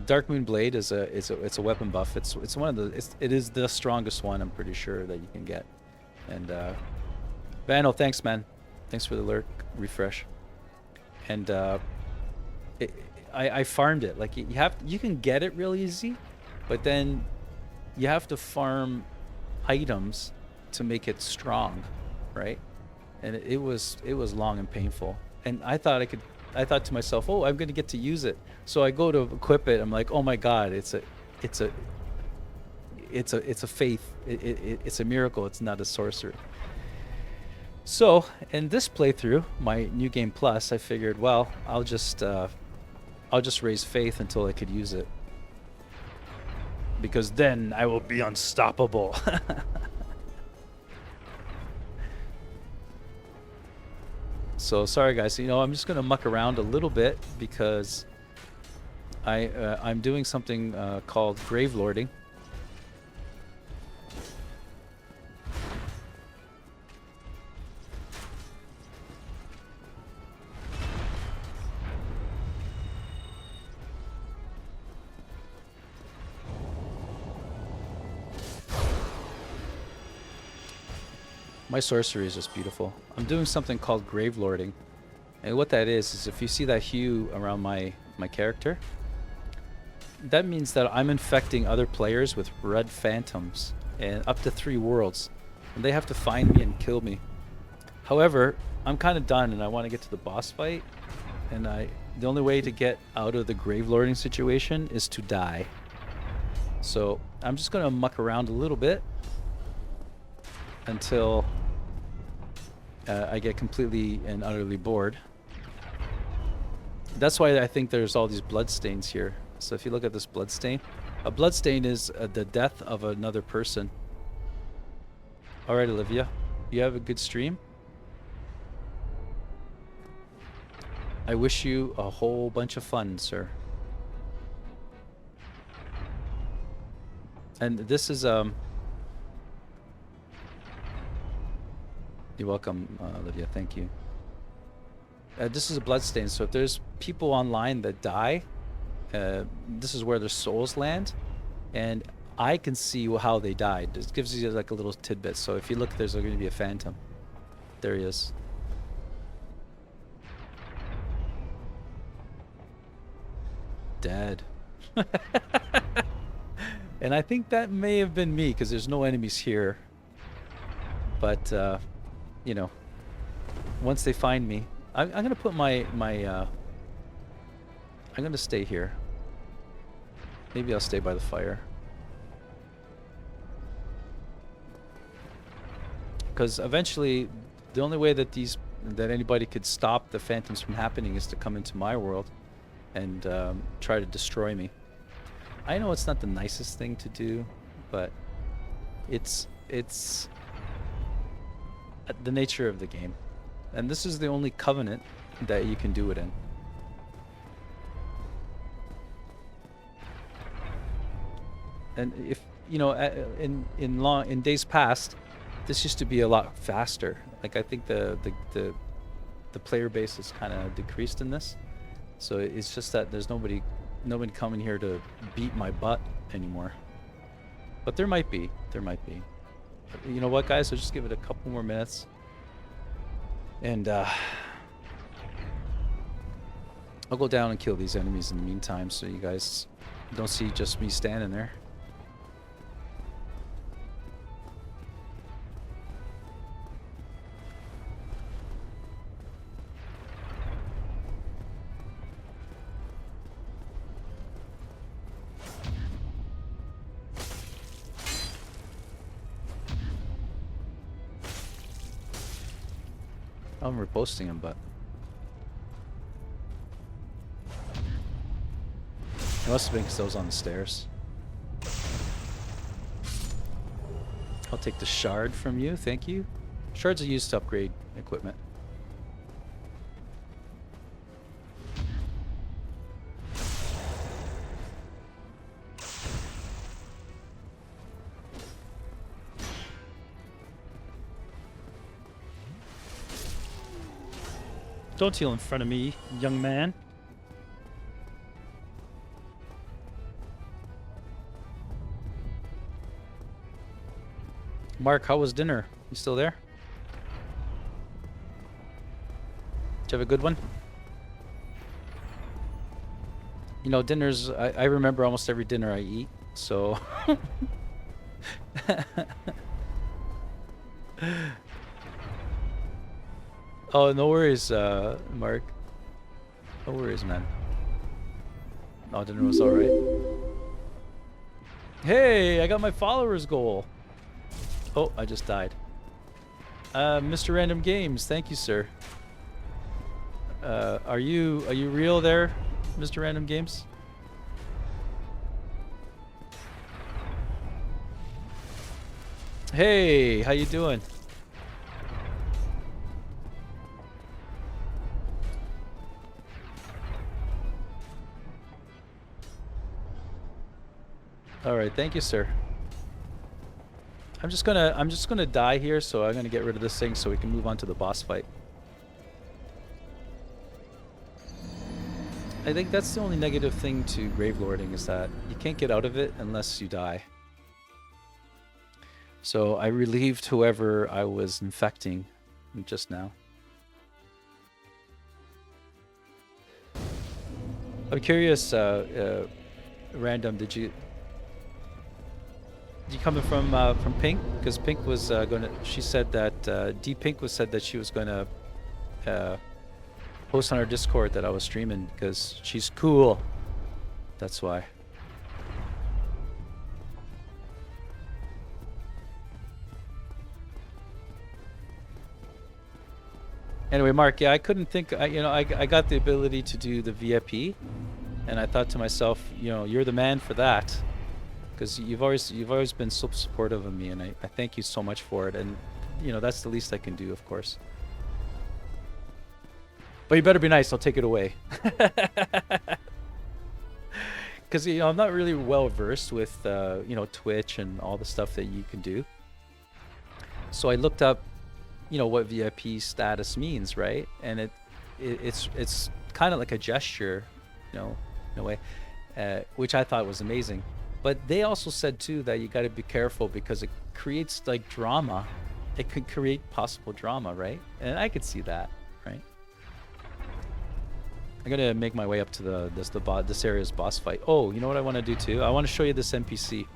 Dark Moon Blade is a weapon buff. It is the strongest one, I'm pretty sure, that you can get. And Vano, thanks man, thanks for the alert refresh. And I farmed it. Like you can get it real easy, but then you have to farm items to make it strong, right? And it was long and painful. And I thought to myself, oh, I'm going to get to use it. So I go to equip it. I'm like, oh my god, it's a faith. It's a miracle. It's not a sorcery. So in this playthrough, my new game plus, I figured, well, I'll just raise faith until I could use it, because then I will be unstoppable. So sorry guys, I'm just gonna muck around a little bit because I'm doing something called grave lording. My sorcery is just beautiful. I'm doing something called grave lording, and what that is if you see that hue around my character, that means that I'm infecting other players with red phantoms, and up to 3 worlds, and they have to find me and kill me. However, I'm kind of done, and I want to get to the boss fight, and the only way to get out of the grave lording situation is to die. So I'm just gonna muck around a little bit until I get completely and utterly bored. That's why I think there's all these blood stains here. So if you look at this blood stain, a blood stain is the death of another person. All right, Olivia, you have a good stream. I wish you a whole bunch of fun, sir. And this is You're welcome, Olivia. Thank you. This is a bloodstain, so if there's people online that die, this is where their souls land, and I can see how they died. This gives you like a little tidbit. So if you look, there's going to be a phantom. There he is. Dead. And I think that may have been me, because there's no enemies here. But once they find me, I'm gonna put I'm gonna stay here. Maybe I'll stay by the fire, because eventually the only way that anybody could stop the phantoms from happening is to come into my world and try to destroy me. I know it's not the nicest thing to do, but it's the nature of the game, and this is the only covenant that you can do it in. And if in days past, this used to be a lot faster. Like I think the player base is kind of decreased in this, so it's just that there's nobody coming here to beat my butt anymore. But there might be. You know what, guys? I'll just give it a couple more minutes, and I'll go down and kill these enemies in the meantime so you guys don't see just me standing there. I'm reposting him, but it must have been because I was on the stairs. I'll take the shard from you, thank you. Shards are used to upgrade equipment. Don't heal in front of me, young man. Mark, how was dinner? You still there? Did you have a good one? You know, dinners, I remember almost every dinner I eat, so... Oh, no worries, Mark. No worries, man. Oh, dinner was alright. Hey, I got my followers goal. Oh, I just died. Mr. Random Games, thank you, sir. Are you real there, Mr. Random Games? Hey, how you doing? All right, thank you, sir. I'm just gonna die here, so I'm gonna get rid of this thing so we can move on to the boss fight. I think that's the only negative thing to Gravelording is that you can't get out of it unless you die. So I relieved whoever I was infecting just now. I'm curious, Random, did you coming from Pink? Because Pink was gonna. She said that D Pink was said that she was gonna post on our Discord that I was streaming because she's cool. That's why. Anyway, Mark, yeah, I couldn't think. I got the ability to do the VIP, and I thought to myself, you're the man for that. Because you've always been so supportive of me, and I thank you so much for it. And that's the least I can do, of course. But you better be nice. I'll take it away. Because I'm not really well versed with Twitch and all the stuff that you can do. So I looked up, what VIP status means, right? And it's kind of like a gesture, in a way, which I thought was amazing. But they also said too that you got to be careful because it creates like drama. It could create possible drama, right? And I could see that, right? I'm gonna make my way up to this area's boss fight. Oh, you know what I want to do too? I want to show you this NPC.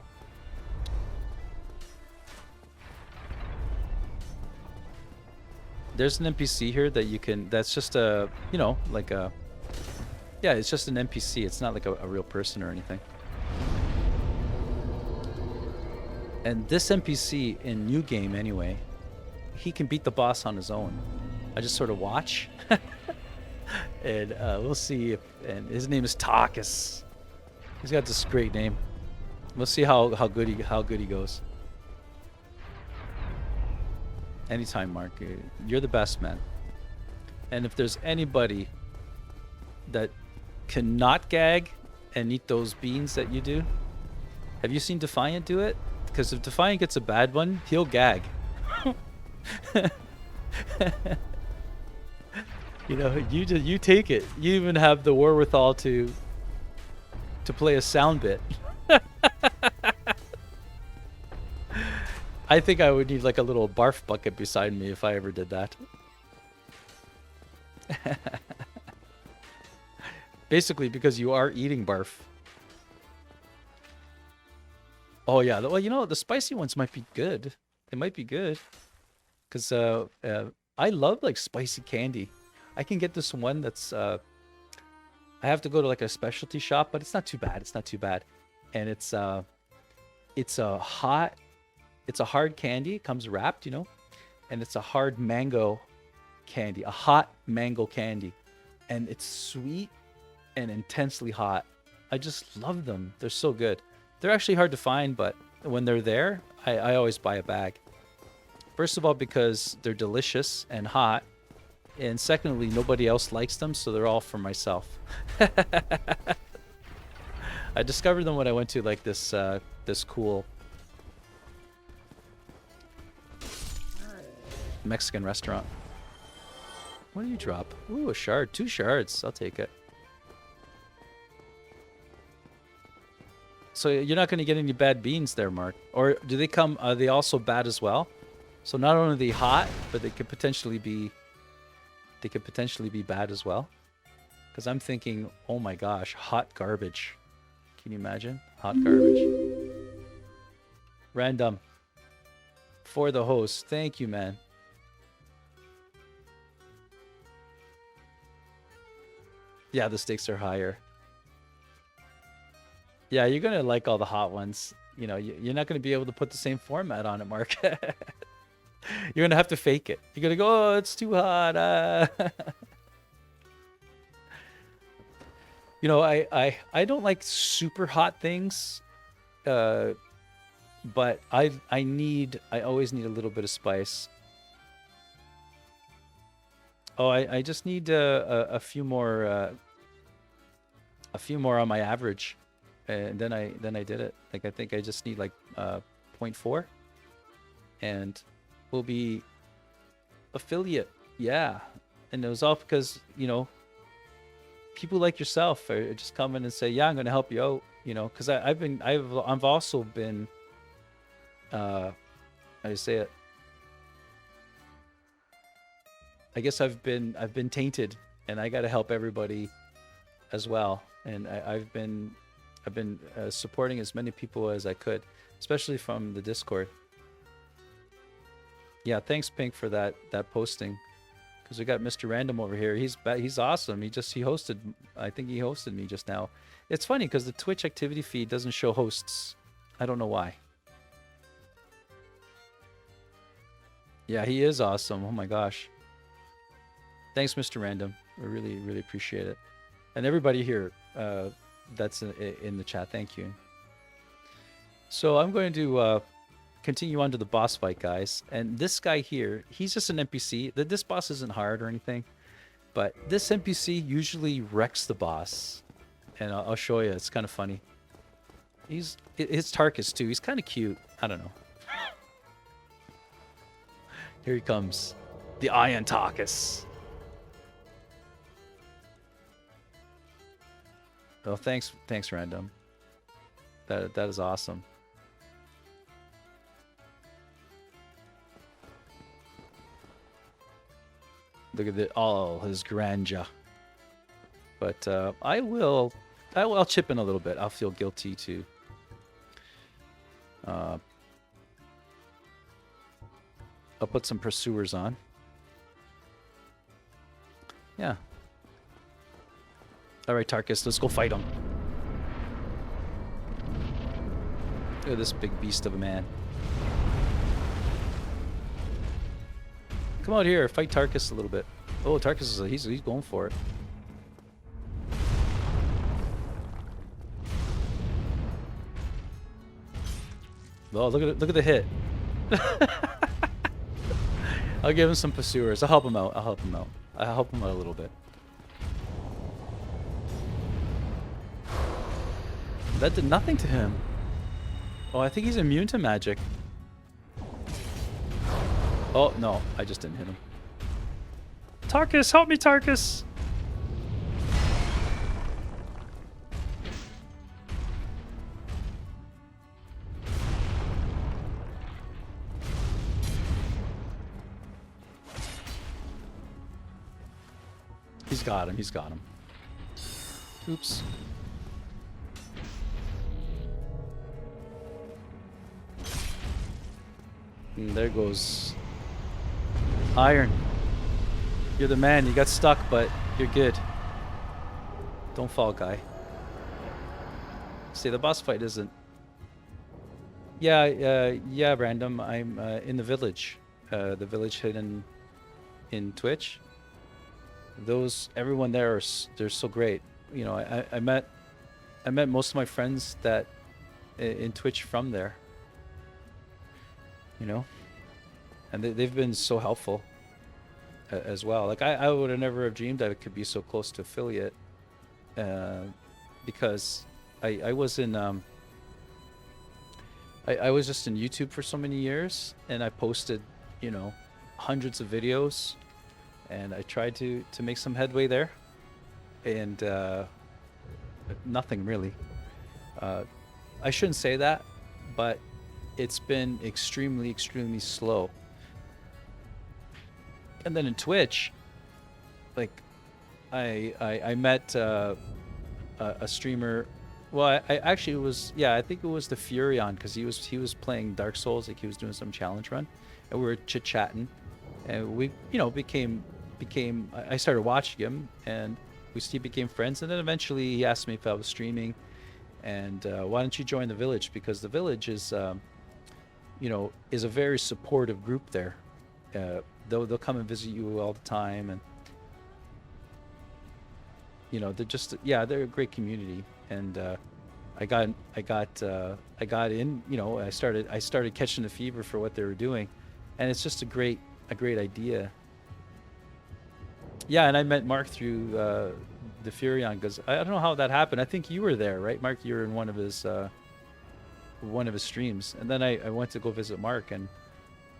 There's an NPC here that you can. That's just a, like a. Yeah, it's just an NPC. It's not like a real person or anything. And this NPC in New Game anyway, he can beat the boss on his own. I just sort of watch, and we'll see if. And his name is Takas. He's got this great name. We'll see how good he goes. Anytime, Mark. You're the best, man. And if there's anybody that cannot gag and eat those beans that you do, have you seen Defiant do it? Because if Defiant gets a bad one, he'll gag. You take it. You even have the wherewithal to play a sound bit. I think I would need like a little barf bucket beside me if I ever did that. Basically, because you are eating barf. Oh yeah, well, you know, the spicy ones might be good. They might be good. Because I love like spicy candy. I can get this one that's I have to go to like a specialty shop, but it's not too bad. It's not too bad. And it's a hard candy. It comes wrapped, you know, and it's a hard mango candy, a hot mango candy, and it's sweet and intensely hot. I just love them. They're so good. They're actually hard to find, but when they're there, I always buy a bag. First of all, because they're delicious and hot, and secondly, nobody else likes them, so they're all for myself. I discovered them when I went to like this cool Mexican restaurant. What do you drop? Ooh, a shard. 2 shards. I'll take it. So you're not going to get any bad beans there, Mark. Or do they come, are they also bad as well? So not only are they hot, but they could potentially be bad as well. Because I'm thinking, oh my gosh, hot garbage. Can you imagine? Hot garbage. Random. For the host. Thank you, man. Yeah, the stakes are higher. Yeah, you're going to like all the hot ones. You know, you're not going to be able to put the same format on it, Mark. You're going to have to fake it. You're going to go, oh, it's too hot. You know, I don't like super hot things. But I always need a little bit of spice. Oh, I just need a few more on my average. And then I did it. Like, I think I just need like 0.4, and we'll be affiliate. Yeah. And it was all because, you know, people like yourself are just come in and say, yeah, I'm going to help you out, you know, because I've also been, how do you say it? I guess I've been tainted, and I got to help everybody as well. And I've been supporting as many people as I could, especially from the Discord. Yeah, thanks, Pink, for that posting. Because we got Mr. Random over here. He's awesome. He hosted. I think he hosted me just now. It's funny because the Twitch activity feed doesn't show hosts. I don't know why. Yeah, he is awesome. Oh my gosh. Thanks, Mr. Random. I really, really appreciate it. And everybody here that's in the chat, thank you. So I'm going to continue on to the boss fight, guys. And this guy here, he's just an NPC. This boss isn't hard or anything, but this NPC usually wrecks the boss. And I'll show you. It's kind of funny. It's Tarkus too. He's kind of cute. I don't know. Here he comes, the Iron Tarkus. Oh, thanks, Random. That is awesome. Look at all his grandeur. But I'll chip in a little bit. I'll feel guilty too. I'll put some pursuers on. Yeah. All right, Tarkus, let's go fight him. Look at this big beast of a man. Come out here, fight Tarkus a little bit. Oh, Tarkus he's going for it. Oh, look at the hit. I'll give him some pursuers. I'll help him out. I'll help him out a little bit. That did nothing to him. Oh, I think he's immune to magic. Oh, no. I just didn't hit him. Tarkus, help me, Tarkus! He's got him. He's got him. Oops. And there goes Iron. You're the man. You got stuck, but you're good. Don't fall, guy. See, the boss fight isn't. Yeah, yeah, random. I'm in the village. The village hidden in Twitch. Everyone there they're so great. You know, I met most of my friends that in Twitch from there. You know, and they've been so helpful as well. Like I would have never have dreamed I could be so close to affiliate, because I was in I was just in YouTube for so many years, and I posted, you know, hundreds of videos, and I tried to make some headway there, and nothing really. I shouldn't say that, but it's been extremely slow. And then in Twitch, like I met a streamer. Well, I actually was, yeah, I think it was the Furion, because he was playing Dark Souls, like he was doing some challenge run, and we were chit chatting, and we, you know, became. I started watching him, and he became friends, and then eventually he asked me if I was streaming, and why don't you join the village, because the village is, you know, is a very supportive group there. They'll come and visit you all the time, and you know, they're a great community. And I got in, you know, I started catching the fever for what they were doing, and it's just a great idea. Yeah, and I met Mark through the Furion, because I don't know how that happened. I think you were there, right, Mark? You were in one of his streams, and then I went to go visit Mark, and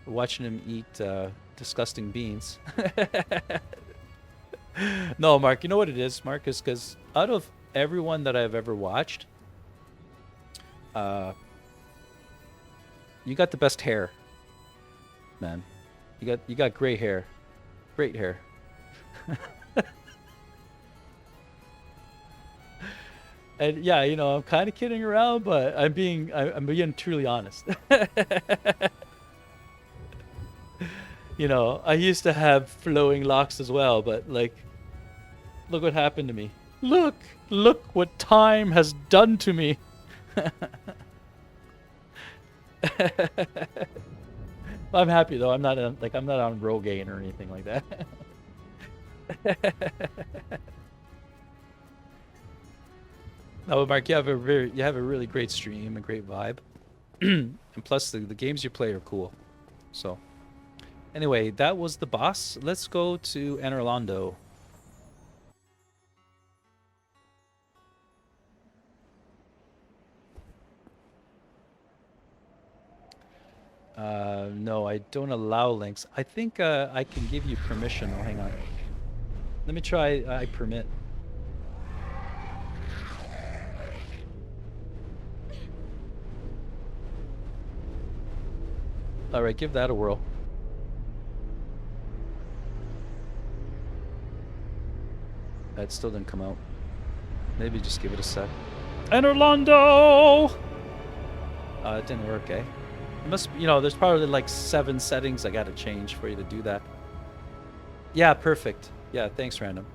watching him eat disgusting beans. No, Mark, you know what it is, Mark, is because out of everyone that I've ever watched, you got the best hair, man. You got great hair. Great hair. And yeah, you know, I'm kind of kidding around, but I'm being truly honest. You know, I used to have flowing locks as well, but like, look what happened to me. Look what time has done to me. I'm happy though. I'm not on Rogaine or anything like that. No, Mark, you have a really great stream, a great vibe, and plus the games you play are cool. So, anyway, that was the boss. Let's go to Anorlando. No, I don't allow links. I think I can give you permission. Oh, hang on. Let me try. I permit. All right, give that a whirl. That still didn't come out. Maybe just give it a sec. Anorlando! It didn't work, eh? It must, you know, there's probably like 7 settings I gotta change for you to do that. Yeah, perfect. Yeah, thanks, Random.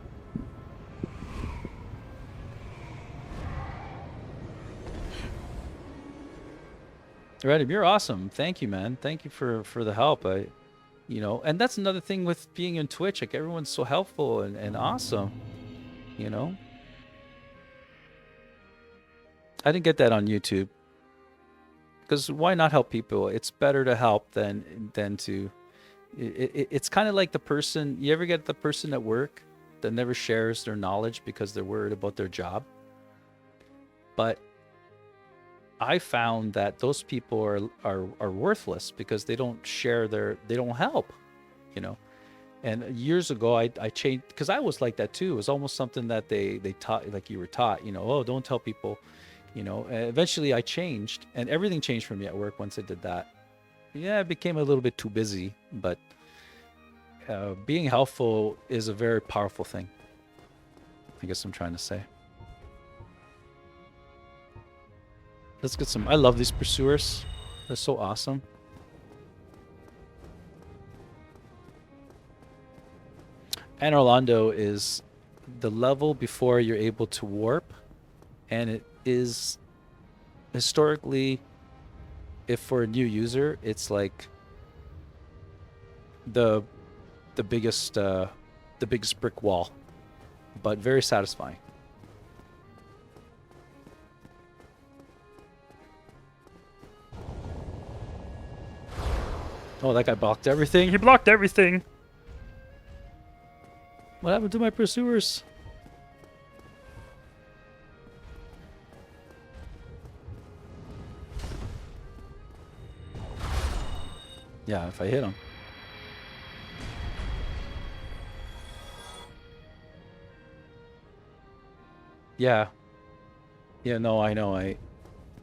Random, you're awesome. Thank you, man. Thank you for the help. You know, and that's another thing with being in Twitch. Like, everyone's so helpful and awesome. You know? I didn't get that on YouTube. Because why not help people? It's better to help than to... It's kind of like the person... You ever get the person at work that never shares their knowledge because they're worried about their job? But I found that those people are worthless because they don't share they don't help, you know? And years ago, I changed... Because I was like that too. It was almost something that they taught, like you were taught, you know, oh, don't tell people... You know, eventually I changed, and everything changed for me at work once I did that. Yeah, I became a little bit too busy, but being helpful is a very powerful thing. I guess I'm trying to say. Let's get some. I love these pursuers. They're so awesome. And Orlando is the level before you're able to warp, and it is historically, if for a new user, it's like the biggest brick wall, but very satisfying. Oh, that guy blocked everything. He blocked everything. What happened to my pursuers? Yeah, if I hit him. Yeah. Yeah, no, I know.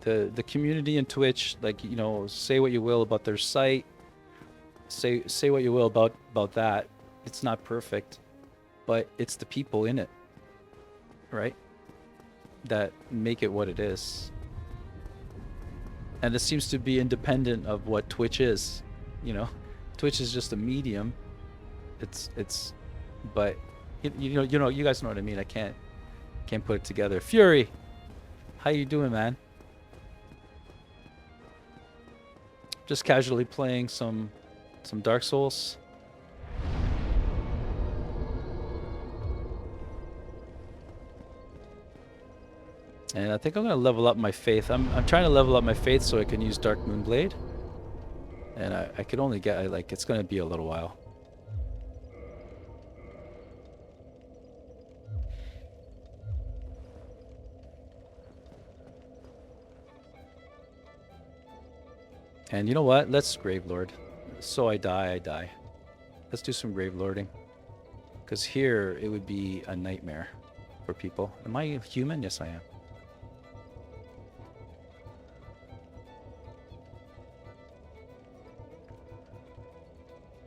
The community in Twitch, like, you know, say what you will about their site. Say what you will about that. It's not perfect, but it's the people in it, right? That make it what it is. And it seems to be independent of what Twitch is, you know. Twitch is just a medium. But you know, you guys know what I mean. I can't put it together. Fury, how you doing, man? Just casually playing some Dark Souls. And I think I'm gonna level up my faith. I'm trying to level up my faith so I can use Dark Moonblade. And I could only get, like, it's gonna be a little while. And you know what? Let's Gravelord. So I die. Let's do some Gravelording. Because here, it would be a nightmare for people. Am I human? Yes, I am.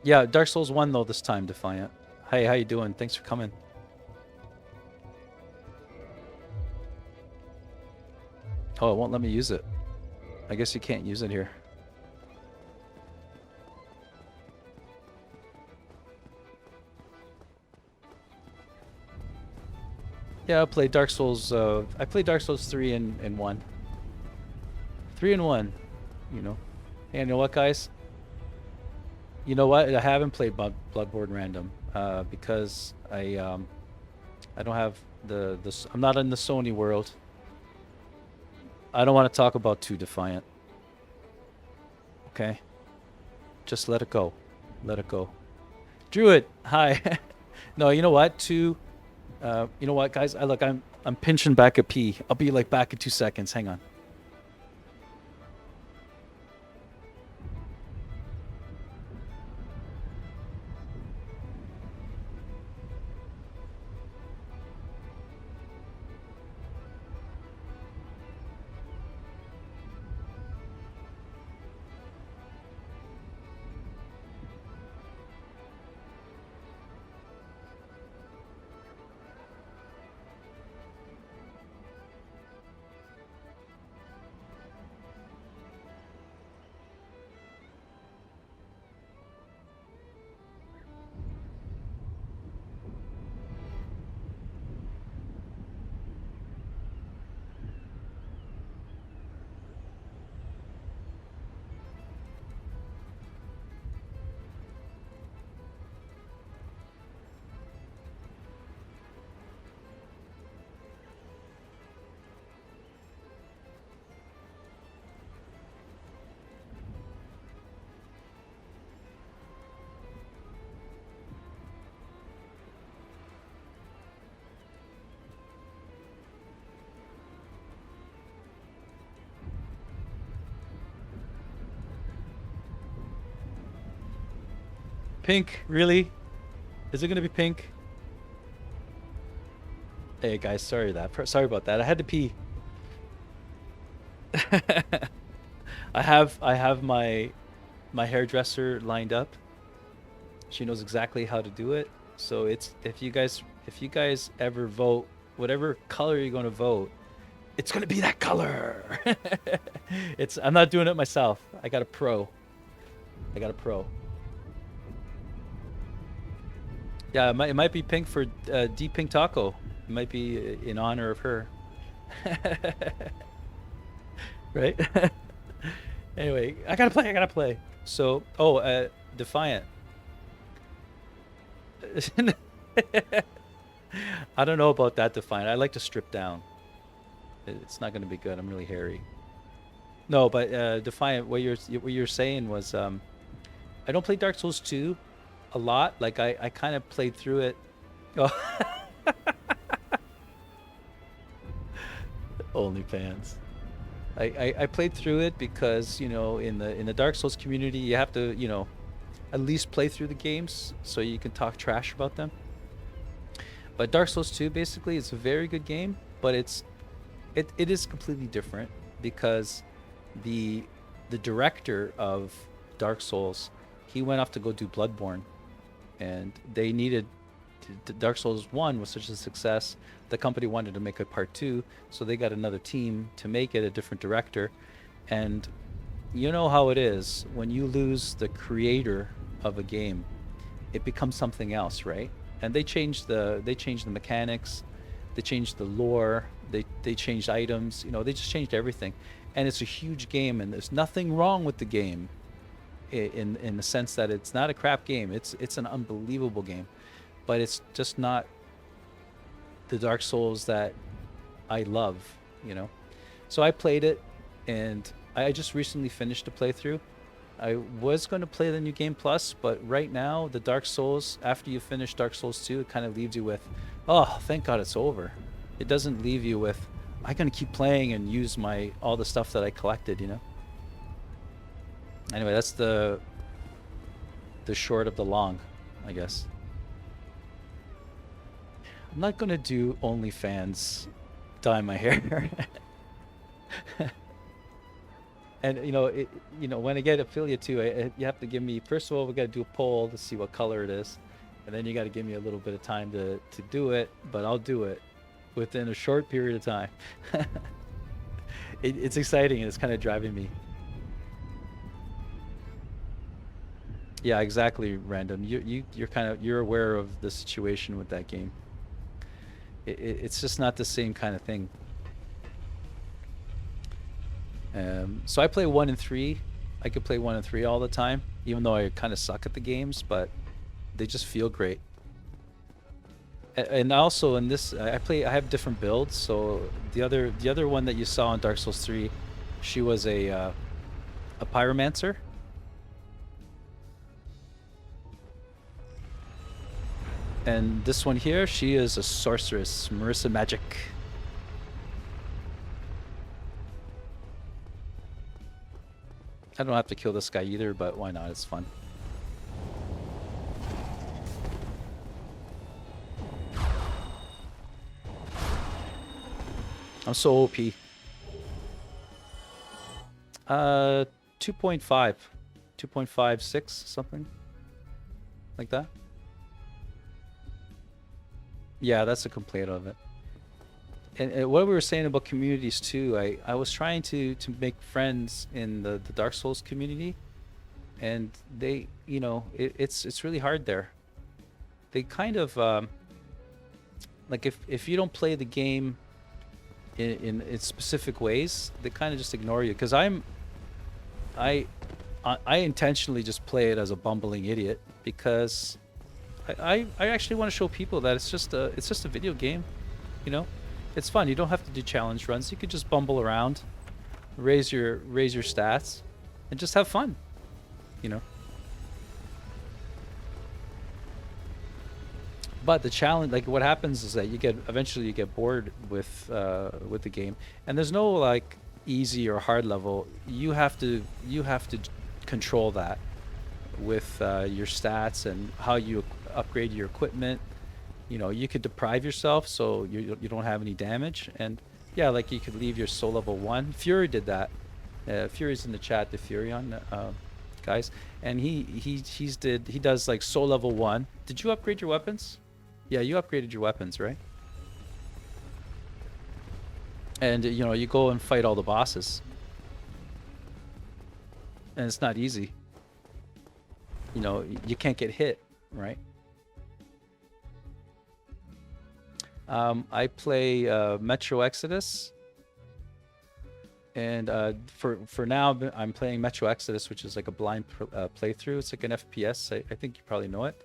Yeah, Dark Souls 1 though this time, Defiant. Hey, how you doing? Thanks for coming. Oh, it won't let me use it. I guess you can't use it here. Yeah, I played Dark Souls. I played Dark Souls 3 and 1. 3 and 1, you know. And you know what, guys? You know what? I haven't played Bloodborne Random because I don't have the I'm not in the Sony world. I don't want to talk about 2 Defiant. Okay? Just let it go. Let it go. Druid, hi. No, you know what? 2 you know what, guys? I'm pinching back a pee. I'll be like back in 2 seconds. Hang on. Pink, really? Is it gonna be pink? Hey guys, sorry about that. I had to pee. I have my hairdresser lined up. She knows exactly how to do it. So it's if you guys ever vote whatever color you're gonna vote, It's gonna be that color. I'm not doing it myself. I got a pro. Yeah, it might be pink for Deep Pink Taco. It might be in honor of her. Right? Anyway, I gotta play. So, Defiant. I don't know about that, Defiant. I like to strip down. It's not gonna be good. I'm really hairy. No, but Defiant, what you're saying was, I don't play Dark Souls 2 a lot. Like I kind of played through it. Oh. OnlyFans. I played through it because, you know, in the Dark Souls community, you have to, you know, at least play through the games so you can talk trash about them. But Dark Souls 2 basically is a very good game, but it is completely different because the director of Dark Souls, he went off to go do Bloodborne, and they needed Dark Souls 1 was such a success, the company wanted to make a part 2, so they got another team to make it, a different director. And you know how it is when you lose the creator of a game, it becomes something else, right? And they changed the mechanics, they changed the lore, they changed items, you know, they just changed everything. And it's a huge game, and there's nothing wrong with the game in the sense that it's not a crap game. It's an unbelievable game, but it's just not the Dark Souls that I love, you know. So I played it, and I just recently finished a playthrough. I was going to play the New Game Plus, but right now the Dark Souls, after you finish Dark Souls 2, it kind of leaves you with, oh, thank God it's over. It doesn't leave you with, I'm going to keep playing and use all the stuff that I collected, you know. Anyway, that's the short of the long, I guess. I'm not gonna do OnlyFans dye my hair. And you know, when I get affiliate too, you have to give me, first of all, we got to do a poll to see what color it is, and then you got to give me a little bit of time to do it. But I'll do it within a short period of time. It's exciting, and it's kind of driving me. Yeah, exactly, Random. You're aware of the situation with that game. It's just not the same kind of thing. So I play 1 and 3. I could play 1 and 3 all the time, even though I kind of suck at the games, but they just feel great. And also in this, I have different builds. So the other one that you saw in Dark Souls 3, she was a pyromancer. And this one here, she is a sorceress, Marissa Magic. I don't have to kill this guy either, but why not? It's fun. I'm so OP. 2.5. 2.56, something like that. Yeah, that's a complaint of it. And what we were saying about communities too, I was trying to make friends in the Dark Souls community, and they, you know, it's really hard there. They kind of like if you don't play the game in specific ways, they kind of just ignore you. Because I intentionally just play it as a bumbling idiot, because I actually want to show people that it's just a video game, you know. It's fun. You don't have to do challenge runs. You could just bumble around, raise your stats, and just have fun, you know. But the challenge, like what happens is that eventually you get bored with the game, and there's no like easy or hard level. You have to control that with your stats and how you upgrade your equipment. You know, you could deprive yourself so you don't have any damage, and yeah, like you could leave your soul level 1. Fury did that. Fury's in the chat, the Furion guys, and he does like soul level 1. Did you upgrade your weapons? Yeah, you upgraded your weapons, right? And you know, you go and fight all the bosses, and it's not easy. You know, you can't get hit, right? I play Metro Exodus, and for now I'm playing Metro Exodus, which is like a blind playthrough. It's like an FPS. I think you probably know it.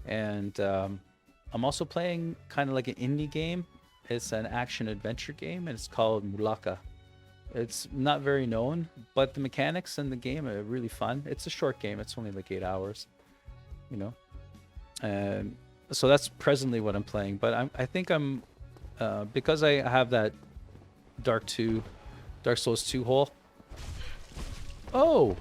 And I'm also playing kind of like an indie game. It's an action adventure game, and it's called Mulaka. It's not very known, but the mechanics in the game are really fun. It's a short game. It's only like 8 hours, you know. And so that's presently what I'm playing. But I think I'm because I have that Dark Souls 2 hole. Oh.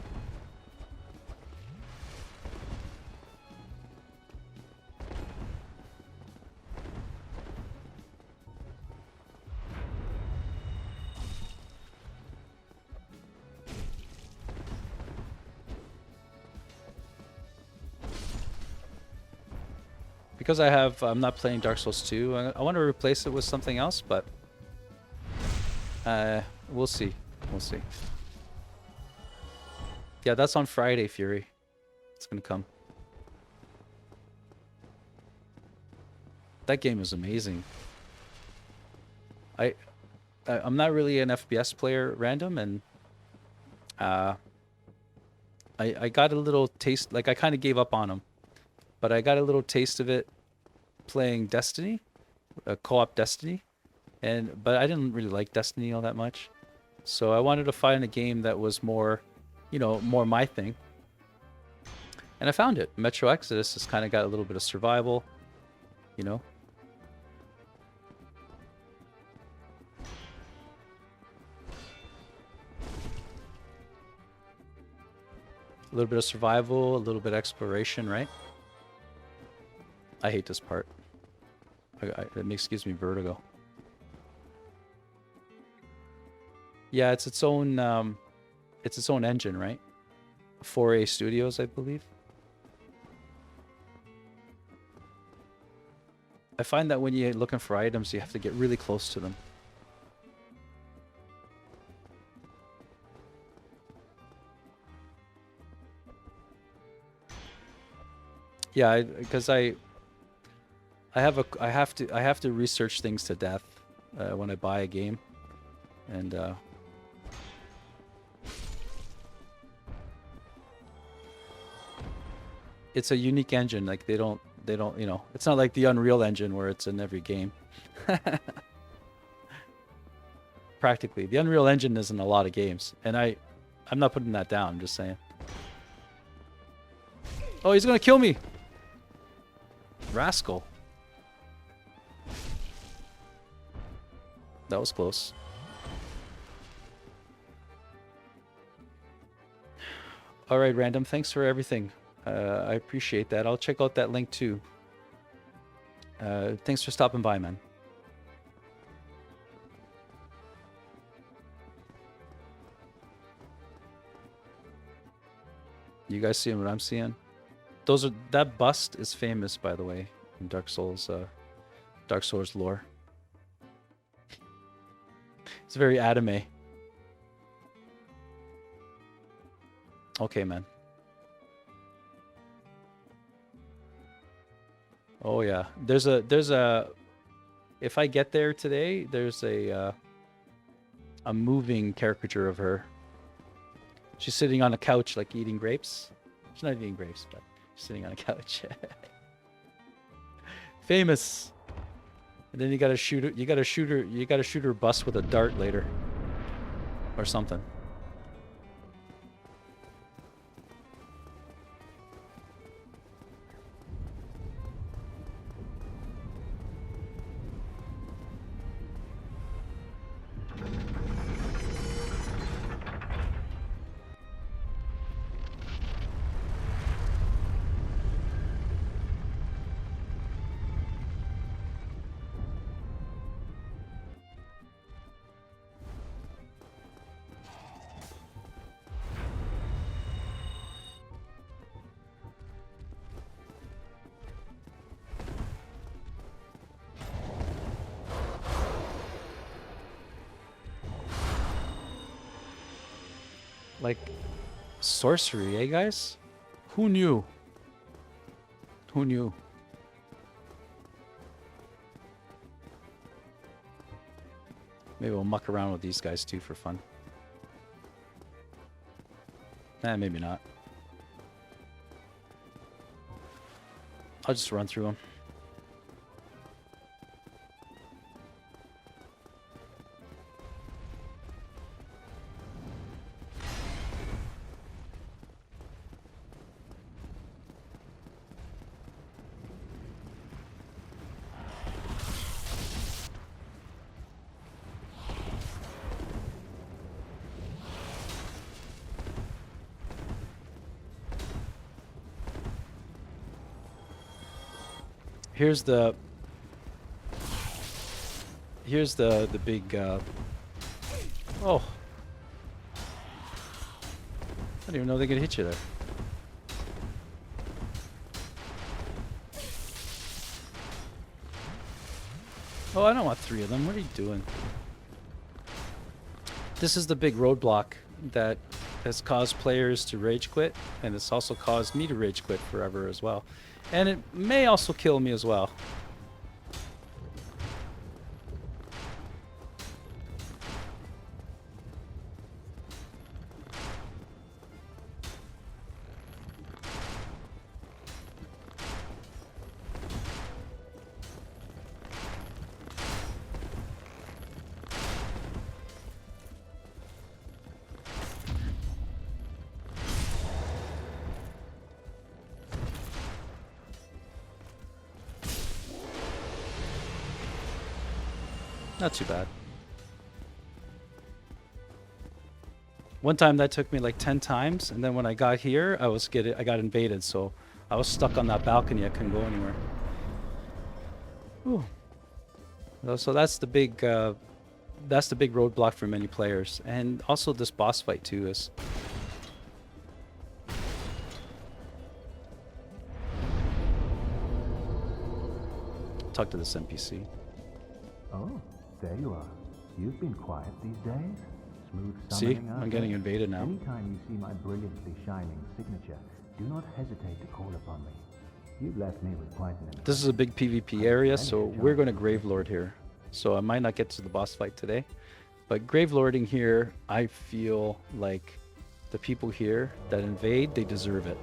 Because I'm not playing Dark Souls 2. I want to replace it with something else, but we'll see. We'll see. Yeah, that's on Friday, Fury. It's gonna come. That game is amazing. I'm not really an FPS player, random, and I got a little taste. Like I kind of gave up on them, but I got a little taste of it playing Destiny, co-op Destiny, but I didn't really like Destiny all that much, so I wanted to find a game that was more, you know, more my thing, and I found it. Metro Exodus has kind of got a little bit of survival, you know. A little bit of survival, a little bit of exploration, right? I hate this part. It gives me vertigo. Yeah, it's its own engine, right? 4A Studios, I believe. I find that when you're looking for items, you have to get really close to them. Yeah, because I have to research things to death when I buy a game, and it's a unique engine. Like they don't you know, it's not like the Unreal Engine where it's in every game. Practically, the Unreal Engine is in a lot of games, and I'm not putting that down. I'm just saying. Oh, he's gonna kill me, rascal. That was close. All right, Random. Thanks for everything. I appreciate that. I'll check out that link too. Thanks for stopping by, man. You guys seeing what I'm seeing? That bust is famous, by the way, in Dark Souls lore. It's very anime. Okay, man. Oh yeah, there's a. If I get there today, there's a moving caricature of her. She's sitting on a couch, like eating grapes. She's not eating grapes, but she's sitting on a couch. Famous. And then you gotta shoot her. You gotta shoot her bus with a dart later, or something. Like, sorcery, eh, guys? Who knew? Who knew? Maybe we'll muck around with these guys too for fun. Maybe not. I'll just run through them. Here's the big oh, I didn't even know they could hit you there. Oh, I don't want 3 of them. What are you doing? This is the big roadblock that has caused players to rage quit, and it's also caused me to rage quit forever as well. And it may also kill me as well. Not too bad. One time that took me like 10 times, and then when I got here, I got invaded, so I was stuck on that balcony. I couldn't go anywhere. Ooh. So that's the big roadblock for many players, and also this boss fight too is. Talk to this NPC. Oh, there you are. You've been quiet these days. Smooth See, summoning, I'm getting invaded now. Anytime you see my brilliantly shining signature, do not hesitate to call upon me. You've left me with quite an This is a big PvP area, so we're going to Gravelord here. So I might not get to the boss fight today, but Gravelording here, I feel like the people here that invade, they deserve it.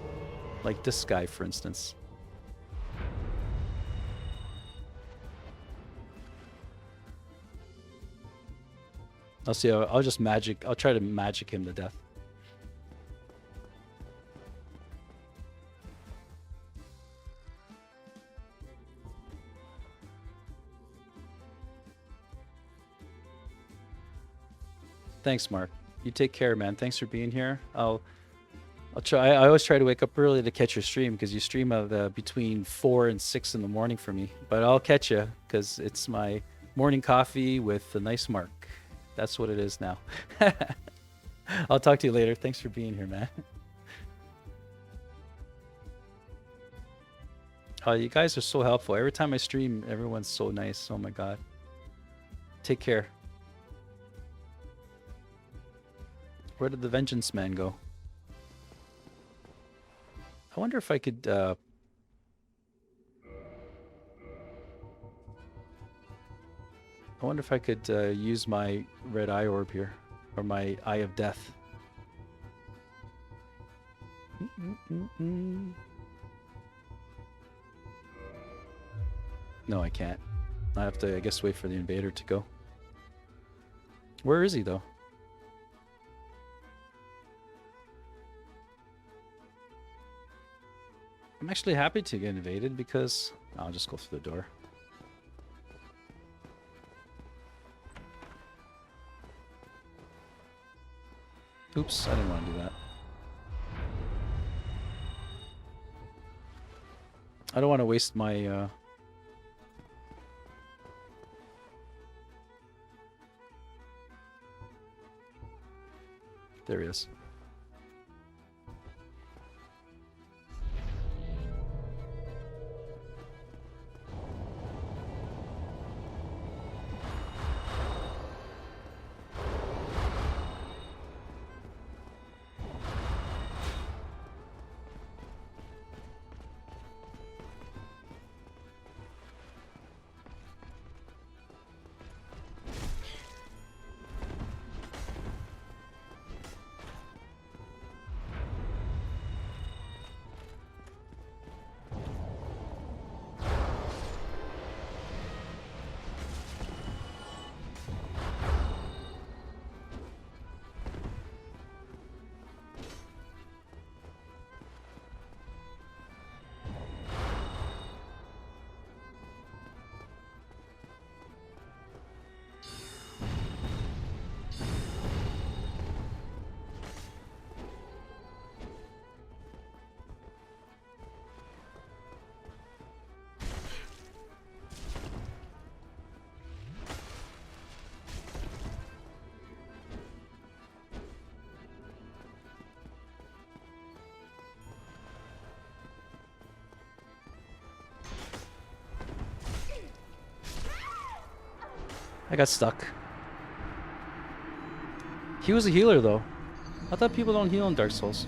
Like this guy, for instance. I'll see. I'll just magic. I'll try to magic him to death. Thanks, Mark. You take care, man. Thanks for being here. I'll try. I always try to wake up early to catch your stream because you stream between 4 and 6 in the morning for me. But I'll catch you because it's my morning coffee with a nice Mark. That's what it is now. I'll talk to you later. Thanks for being here, man. Oh, you guys are so helpful. Every time I stream, everyone's so nice. Oh my God. Take care. Where did the Vengeance Man go? I wonder if I could... I wonder if I could use my red eye orb here, or my eye of death. No, I can't. I have to, I guess, wait for the invader to go. Where is he, though? I'm actually happy to get invaded because I'll just go through the door. Oops, I didn't want to do that. I don't want to waste my... There he is. I got stuck. He was a healer, though. I thought people don't heal in Dark Souls.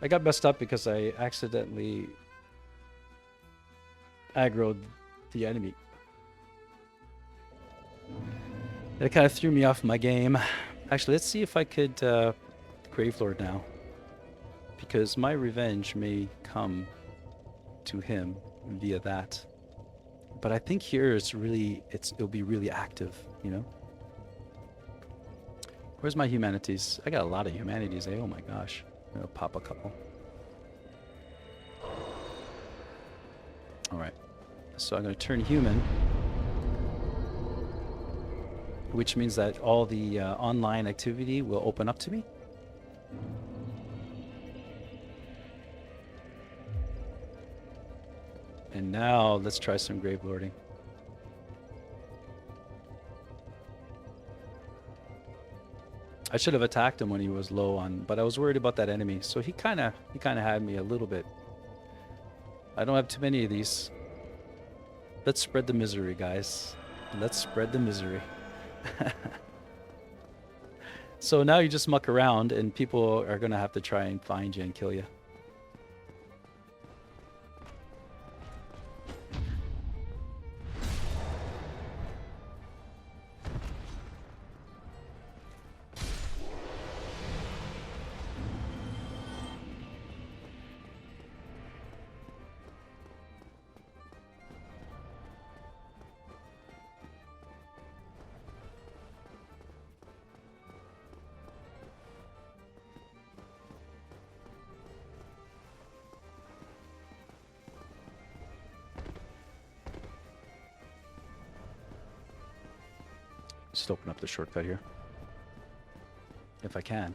I got messed up because I accidentally aggroed the enemy. That kind of threw me off my game. Actually, let's see if I could Gravelord now. Because my revenge may come to him via that. But I think here it'll be really active, you know? Where's my humanities? I got a lot of humanities, eh? Oh my gosh. I'm gonna pop a couple. Alright. So I'm gonna turn human. Which means that all the online activity will open up to me. And now let's try some grave lording. I should have attacked him when he was low on, but I was worried about that enemy. So he kind of had me a little bit. I don't have too many of these. Let's spread the misery, guys. Let's spread the misery. So now you just muck around and people are going to have to try and find you and kill you. Just open up the shortcut here. If I can.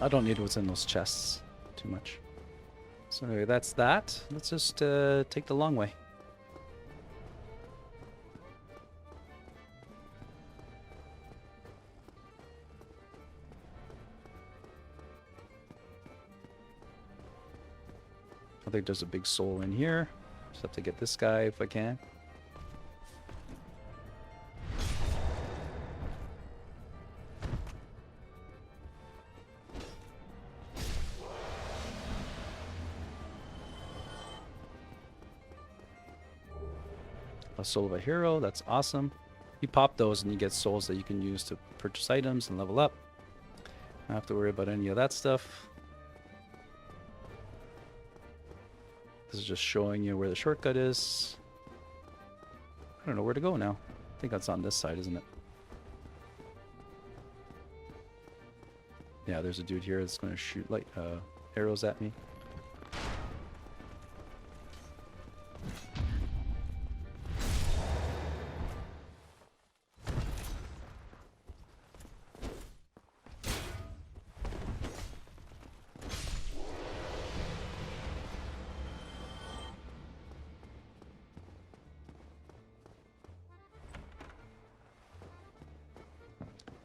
I don't need what's in those chests too much. So anyway, that's that. Let's just take the long way. I think there's a big soul in here. Just have to get this guy if I can. A soul of a hero, that's awesome. You pop those and you get souls that you can use to purchase items and level up. Don't have to worry about any of that stuff. This is just showing you where the shortcut is. I don't know where to go now. I think that's on this side, isn't it? Yeah, there's a dude here that's going to shoot light arrows at me.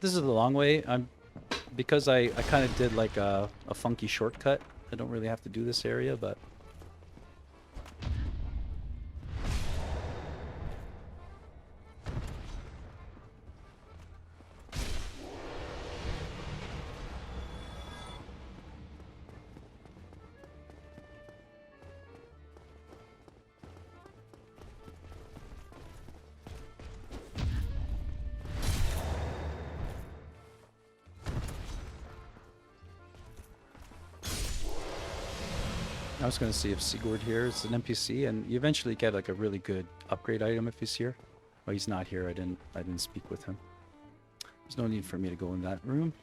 This is the long way. Because I kind of did like a funky shortcut. I don't really have to do this area, but I was going to see if Sigurd here is an NPC, and you eventually get like a really good upgrade item if he's here. Oh, he's not here. I didn't speak with him. There's no need for me to go in that room.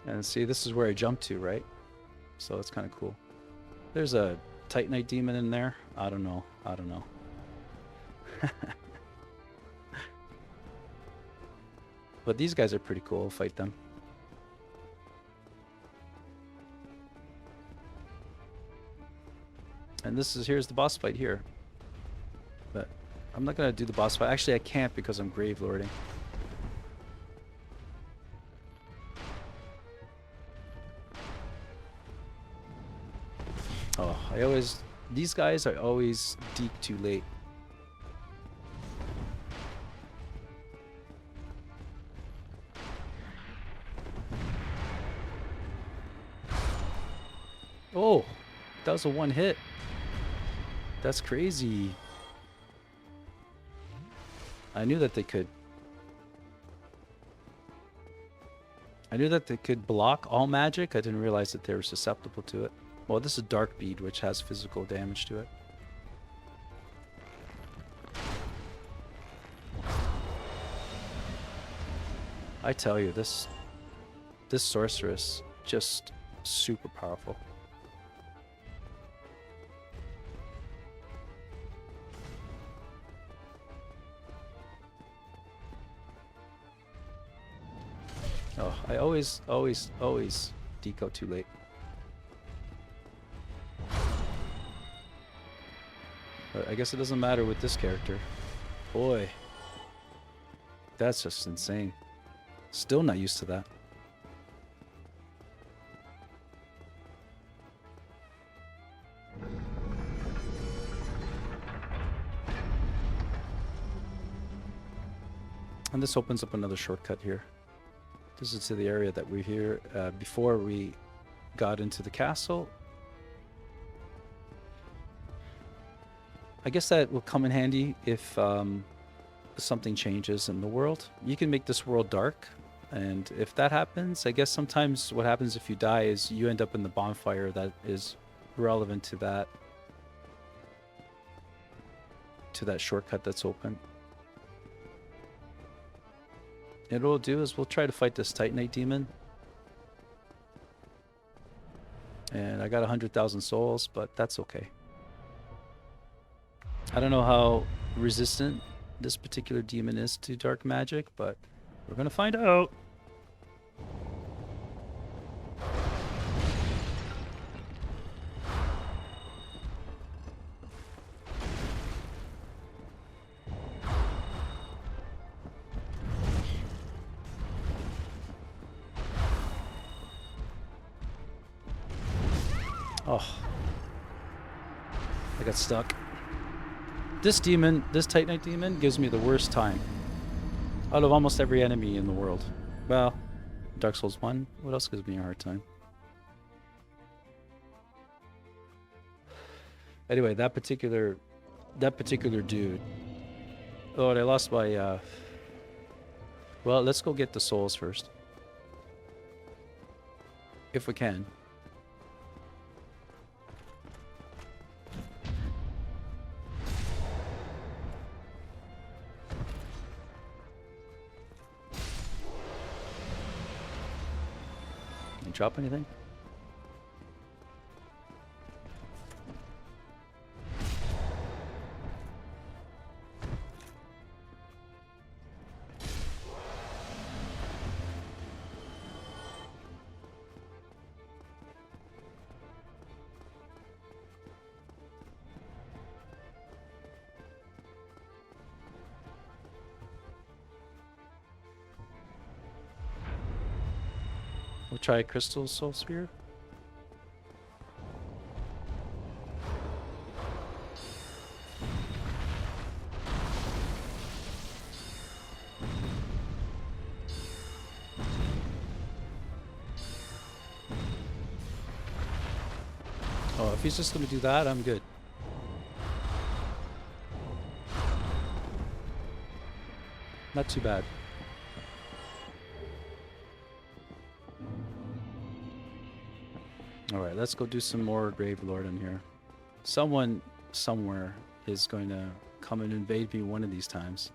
And see, this is where I jumped to, right? So it's kind of cool. There's a Titanite demon in there. I don't know. I don't know. But these guys are pretty cool. I'll fight them. And here's the boss fight here. But I'm not gonna do the boss fight. Actually, I can't because I'm grave lording. Oh, these guys are always deep too late. Oh, that was a one hit. That's crazy. I knew that they could. I knew that they could block all magic. I didn't realize that they were susceptible to it. Well, this is Dark Bead, which has physical damage to it. I tell you, this sorceress, just super powerful. Oh, I always deco too late. But I guess it doesn't matter with this character. Boy, that's just insane. Still not used to that. And this opens up another shortcut here. This is to the area that we're here before we got into the castle. I guess that will come in handy if something changes in the world. You can make this world dark, and if that happens, I guess sometimes what happens if you die is you end up in the bonfire that is relevant to that shortcut that's open. And what we'll do is we'll try to fight this Titanite demon. And I got 100,000 souls, but that's okay. I don't know how resistant this particular demon is to dark magic, but we're gonna find out. Oh, I got stuck. This Titanite demon, gives me the worst time out of almost every enemy in the world. Well, Dark Souls 1, what else gives me a hard time? Anyway, that particular dude. Oh, and I lost my, well, let's go get the souls first. If we can. Drop anything? We'll try Crystal Soul Spear. Oh, if he's just going to do that, I'm good. Not too bad. Alright, let's go do some more Grave Lord in here. Someone, somewhere, is going to come and invade me one of these times.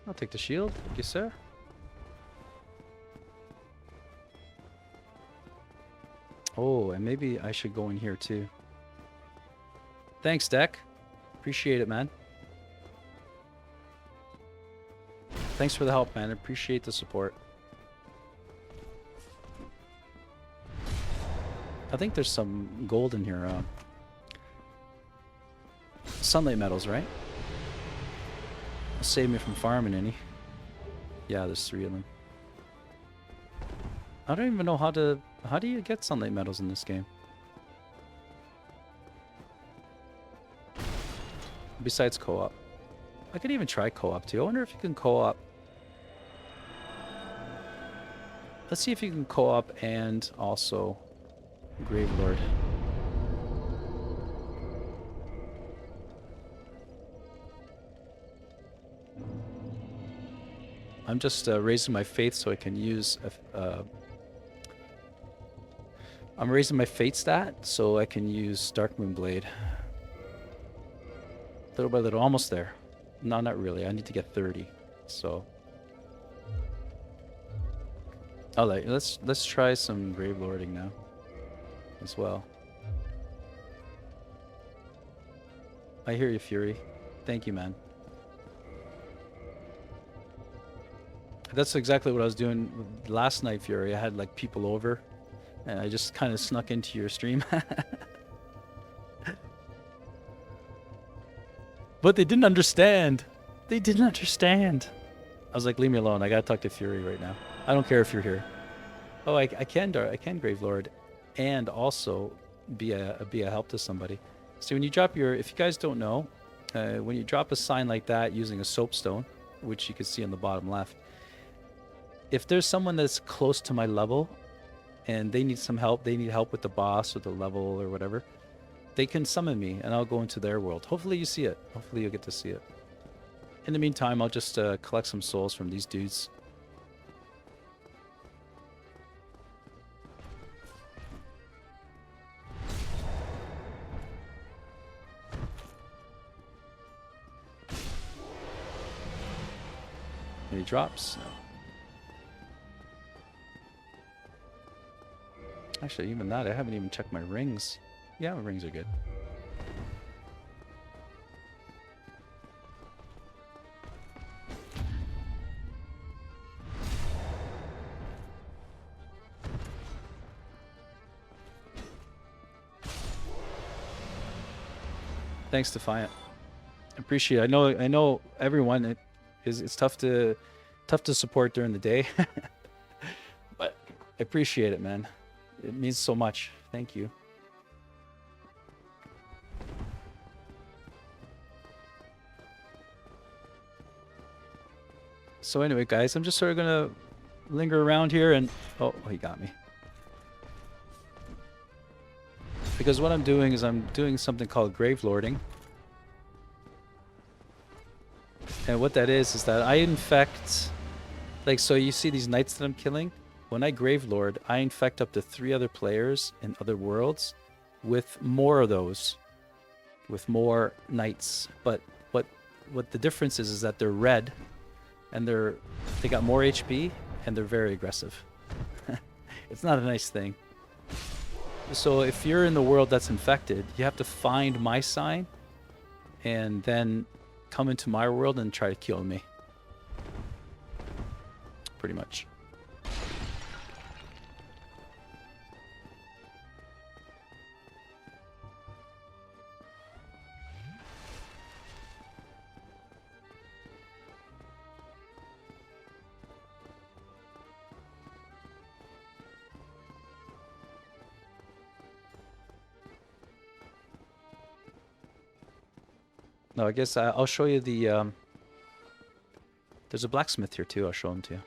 I'll take the shield. Thank you, sir. Oh, and maybe I should go in here too. Thanks, Deck. Appreciate it, man. Thanks for the help, man. I appreciate the support. I think there's some gold in here. Sunlight metals, right? Save me from farming any. Yeah, there's 3 of them. I don't even know how to... How do you get sunlight metals in this game? Besides co-op. I could even try co-op too. I wonder if you can co-op. Let's see if you can co-op and also Gravelord. I'm just raising my faith so I can use... I'm raising my fate stat so I can use Dark Moon Blade. Little by little, almost there. No, not really. I need to get 30. So, alright, let's try some Grave Lording now, as well. I hear you, Fury. Thank you, man. That's exactly what I was doing last night, Fury. I had like people over. And I just kind of snuck into your stream. But they didn't understand. They didn't understand. I was like, leave me alone. I gotta talk to Fury right now. I don't care if you're here. Oh, I can Gravelord and also be a help to somebody. So when you drop your... If you guys don't know, when you drop a sign like that using a soapstone, which you can see on the bottom left, if there's someone that's close to my level... and they need some help, they need help with the boss or the level or whatever, they can summon me and I'll go into their world. Hopefully you see it. Hopefully you'll get to see it. In the meantime, I'll just collect some souls from these dudes. Any drops? No. Actually, even that, I haven't even checked my rings. Yeah, my rings are good. Thanks, Defiant. Appreciate it. I know everyone. It's tough to support during the day, but I appreciate it, man. It means so much. Thank you. So anyway, guys, I'm just sort of gonna linger around here and... Oh, he got me. Because what I'm doing is I'm doing something called Grave Lording. And what that is that I infect... Like, so you see these knights that I'm killing? When I Grave Lord, I infect up to 3 other players in other worlds with more of those, with more knights. But what the difference is that they're red, and they got more HP, and they're very aggressive. It's not a nice thing. So if you're in the world that's infected, you have to find my sign, and then come into my world and try to kill me. Pretty much. No, I guess I'll show you the... There's a blacksmith here too, I'll show him to you.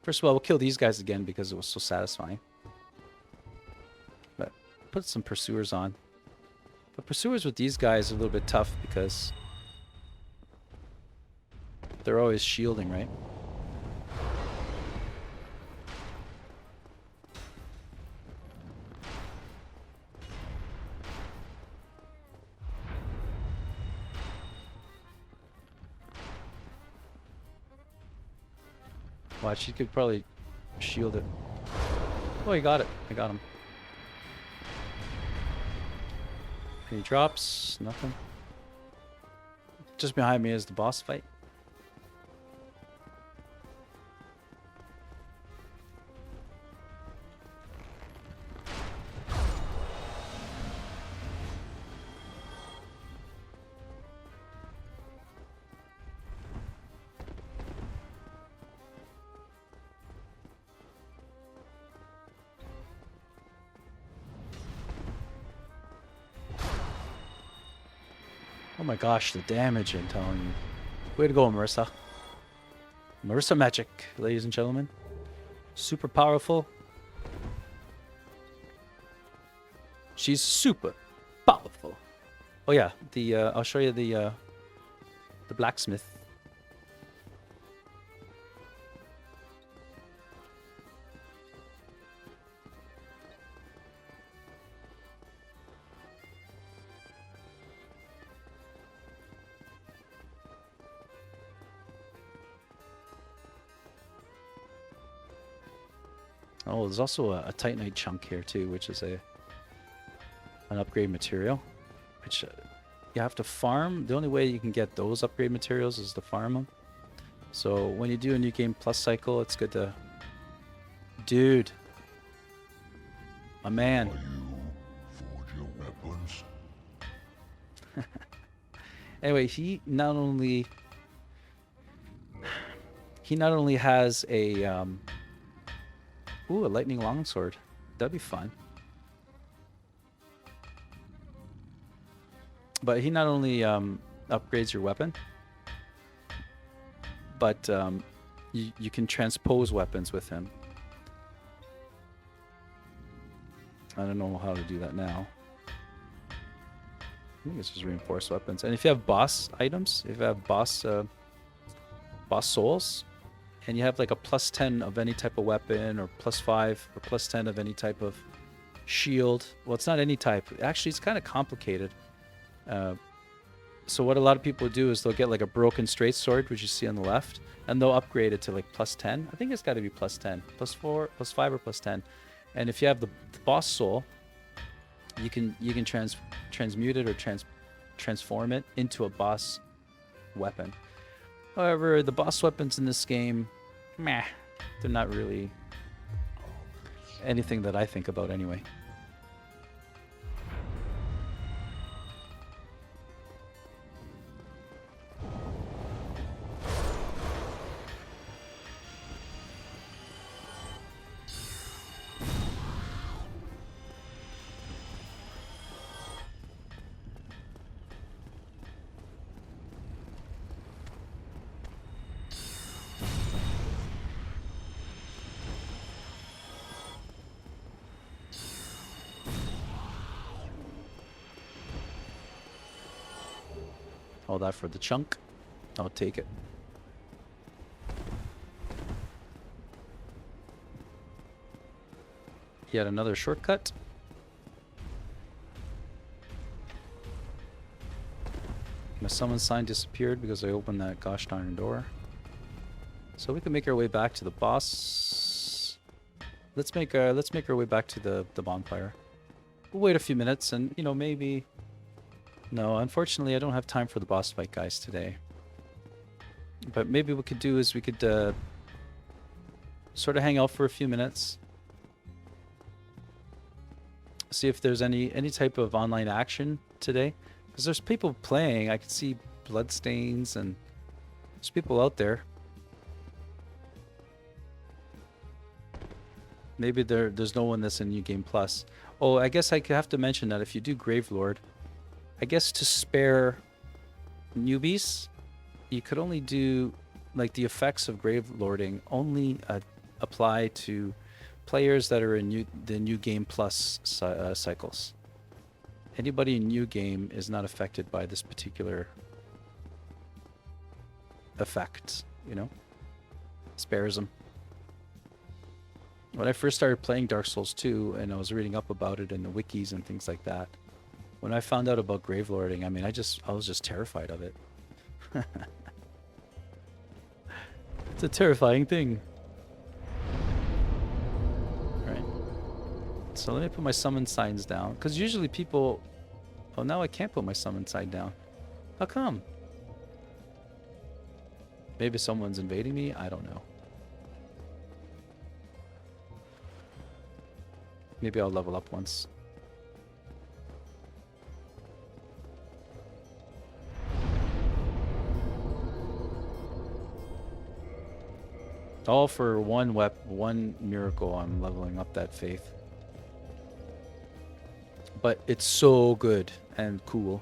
First of all, we'll kill these guys again because it was so satisfying. But put some pursuers on. But pursuers with these guys are a little bit tough because they're always shielding, right? Watch, he could probably shield it. Oh, he got it. I got him. Any drops? Nothing. Just behind me is the boss fight. Oh my gosh, the damage I'm telling you. Way to go, Marissa. Marissa Magic, ladies and gentlemen. Super powerful. She's super powerful. Oh yeah, the I'll show you the blacksmith. Oh, there's also a Titanite chunk here too, which is an upgrade material, which you have to farm. The only way you can get those upgrade materials is to farm them. So when you do a new game plus cycle, it's good to... Dude. My man. Forge your weapons. Anyway, he not only has a ooh, a lightning longsword. That'd be fun. But he not only upgrades your weapon, but you can transpose weapons with him. I don't know how to do that now. I think it's just reinforced weapons. And if you have boss items, if you have boss souls, and you have like a +10 of any type of weapon, or +5 or +10 of any type of shield. Well, it's not any type. Actually, it's kind of complicated. So what a lot of people do is they'll get like a broken straight sword, which you see on the left, and they'll upgrade it to like +10. I think it's got to be +10, +4, +5, or +10. And if you have the boss soul, you can transmute it or transform it into a boss weapon. However, the boss weapons in this game, meh, they're not really anything that I think about anyway. All that for the chunk. I'll take it. Yet another shortcut. My summon sign disappeared because I opened that gosh darn door. So we can make our way back to the boss. Let's make our way back to the bonfire. We'll wait a few minutes and, you know, maybe... No, unfortunately, I don't have time for the boss fight, guys, today. But maybe what we could do is we could sort of hang out for a few minutes. See if there's any type of online action today. Because there's people playing. I can see bloodstains and there's people out there. Maybe there's no one that's in New Game Plus. Oh, I guess I could have to mention that if you do Gravelord, I guess to spare newbies, you could only do, like, the effects of Gravelording only apply to players that are in the New Game Plus cycles. Anybody in New Game is not affected by this particular effect, you know? Spares them. When I first started playing Dark Souls 2 and I was reading up about it in the wikis and things like that, when I found out about Gravelording, I mean, I was just terrified of it. It's a terrifying thing. So let me put my summon signs down. Because usually people... Oh, now I can't put my summon sign down. How come? Maybe someone's invading me? I don't know. Maybe I'll level up once. All for one miracle. I'm leveling up that faith. But it's so good and cool.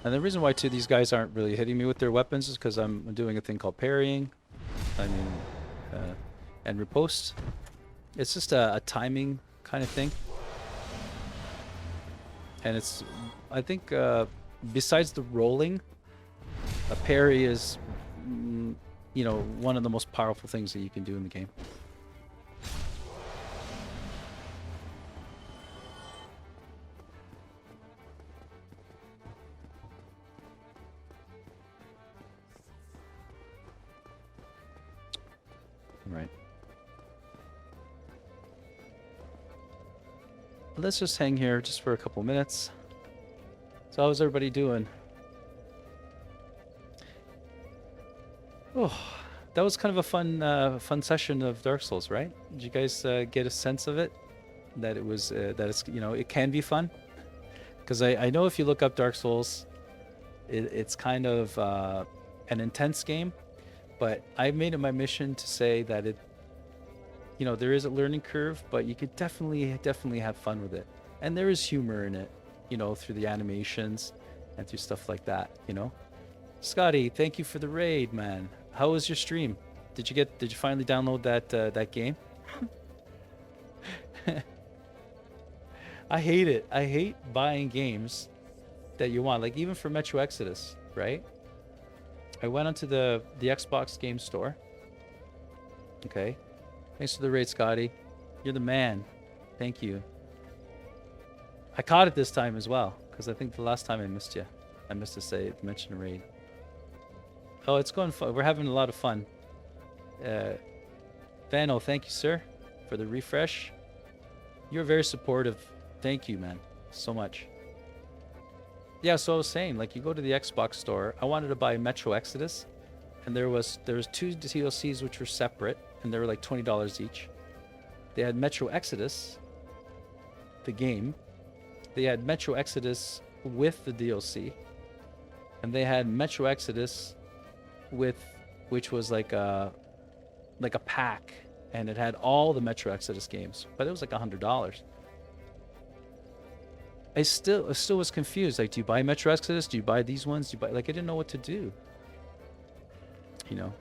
And the reason why too these guys aren't really hitting me with their weapons is because I'm doing a thing called parrying. And riposte. It's just a timing kind of thing. And it's, I think, besides the rolling, a parry is, you know, one of the most powerful things that you can do in the game. Right. Let's just hang here just for a couple minutes. So how's everybody doing? Oh, that was kind of a fun session of Dark Souls, right? Did you guys get a sense of it? That it was that it's, you know, it can be fun. Because I know if you look up Dark Souls, it's kind of an intense game. But I made it my mission to say that it, you know, there is a learning curve, but you could definitely have fun with it. And there is humor in it, you know, through the animations and through stuff like that, you know. Scotty, thank you for the raid, man. How was your stream? Did you finally download that game? I hate it. I hate buying games that you want. Like even for Metro Exodus, right? I went onto the Xbox game store. Okay. Thanks for the raid, Scotty. You're the man. Thank you. I caught it this time as well, because I think the last time I missed you. I missed to mention a raid. Oh, it's going fun. We're having a lot of fun. Vano, thank you, sir, for the refresh. You're very supportive. Thank you, man, so much. Yeah, so I was saying, like, you go to the Xbox store. I wanted to buy Metro Exodus, and there was two DLCs which were separate, and they were like $20 each. They had Metro Exodus, the game. They had Metro Exodus with the DLC, and they had Metro Exodus which was like a pack, and it had all the Metro Exodus games, but it was like $100. I still was confused. Like, do you buy Metro Exodus? Do you buy these ones? Do you buy, like, I didn't know what to do. You know.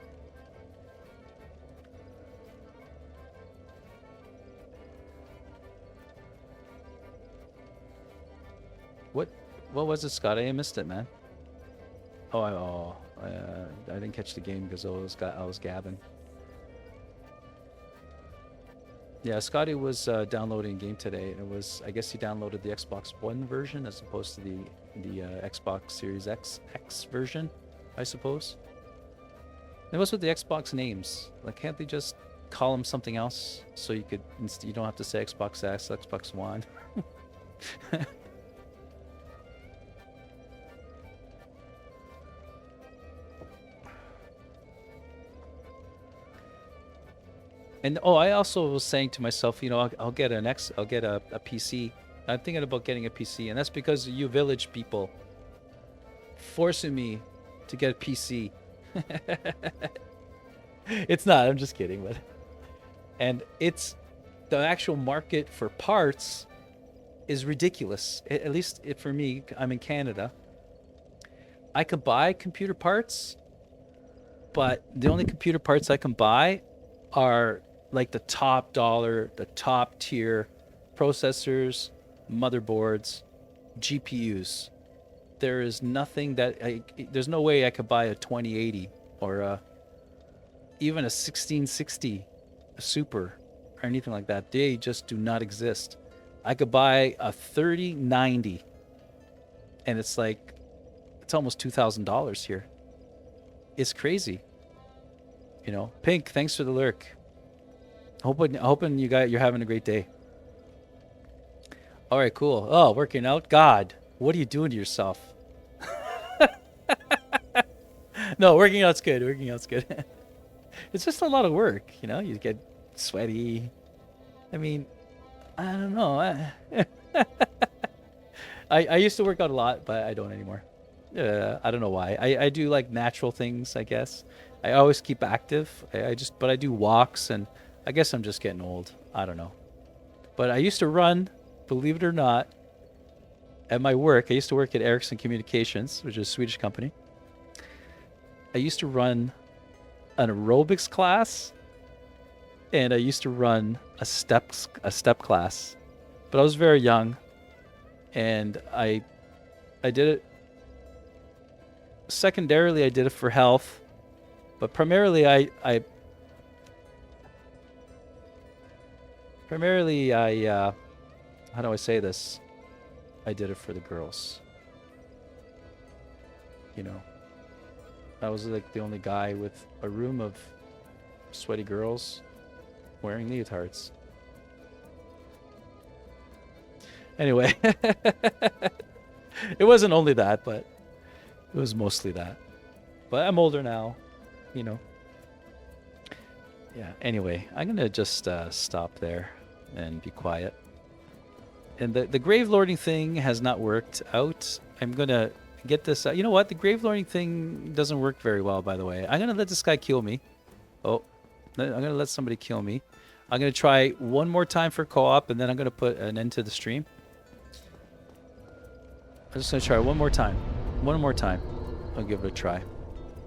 What was it, Scott? I missed it, man. I didn't catch the game because I was gabbing. Yeah, Scotty was downloading a game today, and it was, I guess he downloaded the Xbox One version as opposed to the Xbox Series X version, I suppose. And what's with the Xbox names? Like, can't they just call them something else so you don't have to say Xbox X, Xbox One? And I also was saying to myself, you know, I'll get a PC. I'm thinking about getting a PC, and that's because of you village people forcing me to get a PC. It's not. I'm just kidding, but it's the actual market for parts is ridiculous. At least for me, I'm in Canada. I could buy computer parts but the only computer parts I can buy are like the top dollar, the top tier processors, motherboards, GPUs. There is nothing that there's no way I could buy a 2080 or even a 1660 Super or anything like that. They just do not exist. I could buy a 3090 and it's like, it's almost $2,000 here. It's crazy. You know, Pink, thanks for the lurk. Hoping you're having a great day. All right, cool. Oh, working out. God, what are you doing to yourself? No, working out's good. Working out's good. It's just a lot of work, you know. You get sweaty. I mean, I don't know. I used to work out a lot, but I don't anymore. I don't know why. I do like natural things, I guess. I always keep active. But I do walks, and I guess I'm just getting old. I don't know. But I used to run, believe it or not, at my work. I used to work at Ericsson Communications, which is a Swedish company. I used to run an aerobics class, and I used to run a step class. But I was very young, and I did it. Secondarily, I did it for health, but primarily I how do I say this? I did it for the girls. You know, I was like the only guy with a room of sweaty girls wearing leotards. Anyway, it wasn't only that, but it was mostly that. But I'm older now, you know. Yeah, anyway, I'm going to just stop there and be quiet. And the grave lording thing has not worked out. I'm going to get this out. You know what? The grave lording thing doesn't work very well, by the way. I'm going to let this guy kill me. Oh, I'm going to let somebody kill me. I'm going to try one more time for co-op, and then I'm going to put an end to the stream. I'm just going to try one more time. One more time. I'll give it a try.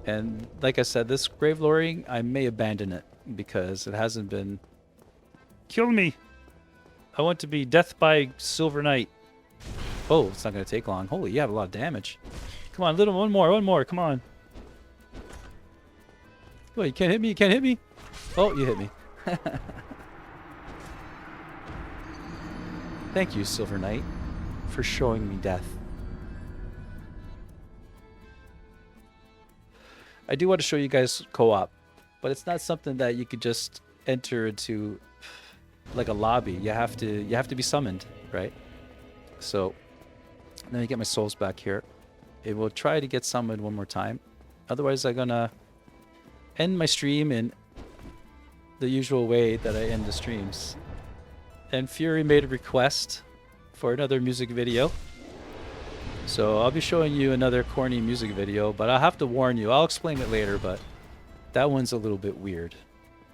And like I said, this grave lording, I may abandon it because it hasn't been... Kill me. I want to be death by Silver Knight. Oh, it's not going to take long. Holy, you have a lot of damage. Come on, one more. Come on. Oh, you can't hit me. You can't hit me. Oh, you hit me. Thank you, Silver Knight, for showing me death. I do want to show you guys co-op, but it's not something that you could just enter into like a lobby. You have to be summoned, right? So let me get my souls back here. It will try to get summoned one more time. Otherwise, I'm gonna end my stream in the usual way that I end the streams. And Fury made a request for another music video. So I'll be showing you another corny music video, but I'll have to warn you. I'll explain it later, but that one's a little bit weird.